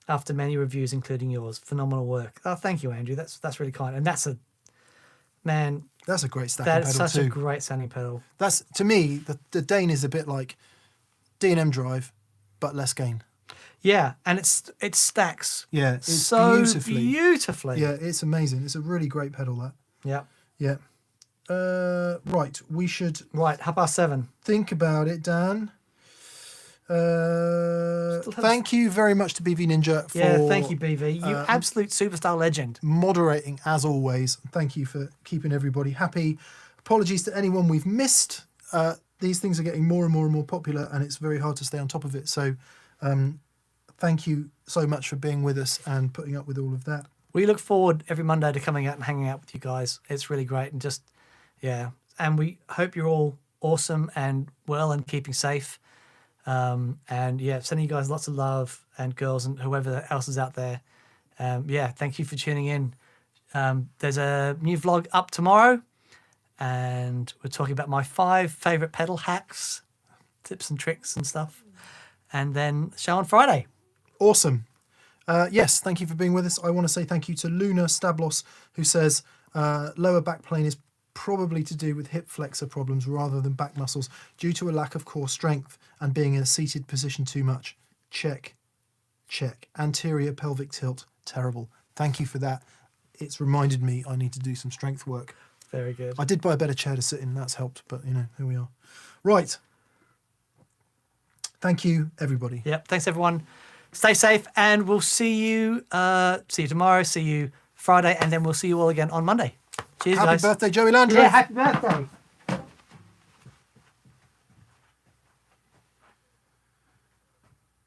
after many reviews, including yours. Phenomenal work." Oh, thank you, Andrew. That's really kind. And that's a great stacking pedal too. That's such a great sounding pedal. That's, to me, the Dane is a bit like D&M Drive, but less gain. Yeah, and it stacks. Yeah, it's so beautifully. Yeah, it's amazing. It's a really great pedal, that. Yeah. Yeah. Right, we should... Right, 7:30. Think about it, Dan. Thank you very much to BV Ninja for... Yeah, thank you, BV. You absolute superstar legend. Moderating, as always. Thank you for keeping everybody happy. Apologies to anyone we've missed. These things are getting more and more and more popular, and it's very hard to stay on top of it. So thank you so much for being with us and putting up with all of that. We look forward every Monday to coming out and hanging out with you guys. It's really great, and and we hope you're all awesome and well and keeping safe. Sending you guys lots of love, and girls and whoever else is out there. Thank you for tuning in. There's a new vlog up tomorrow, and we're talking about my 5 favorite pedal hacks, tips and tricks and stuff. And then show on Friday. Awesome. Yes, thank you for being with us. I want to say thank you to Luna Stablos, who says lower back plane is probably to do with hip flexor problems rather than back muscles due to a lack of core strength and being in a seated position too much. Check. Anterior pelvic tilt, terrible. Thank you for that. It's reminded me I need to do some strength work. Very good. I did buy a better chair to sit in, that's helped, but here we are. Right. Thank you, everybody. Yep, thanks everyone. Stay safe, and we'll see you tomorrow, see you Friday, and then we'll see you all again on Monday. Cheers, guys. Happy birthday, Joey Landry. Yeah, happy birthday.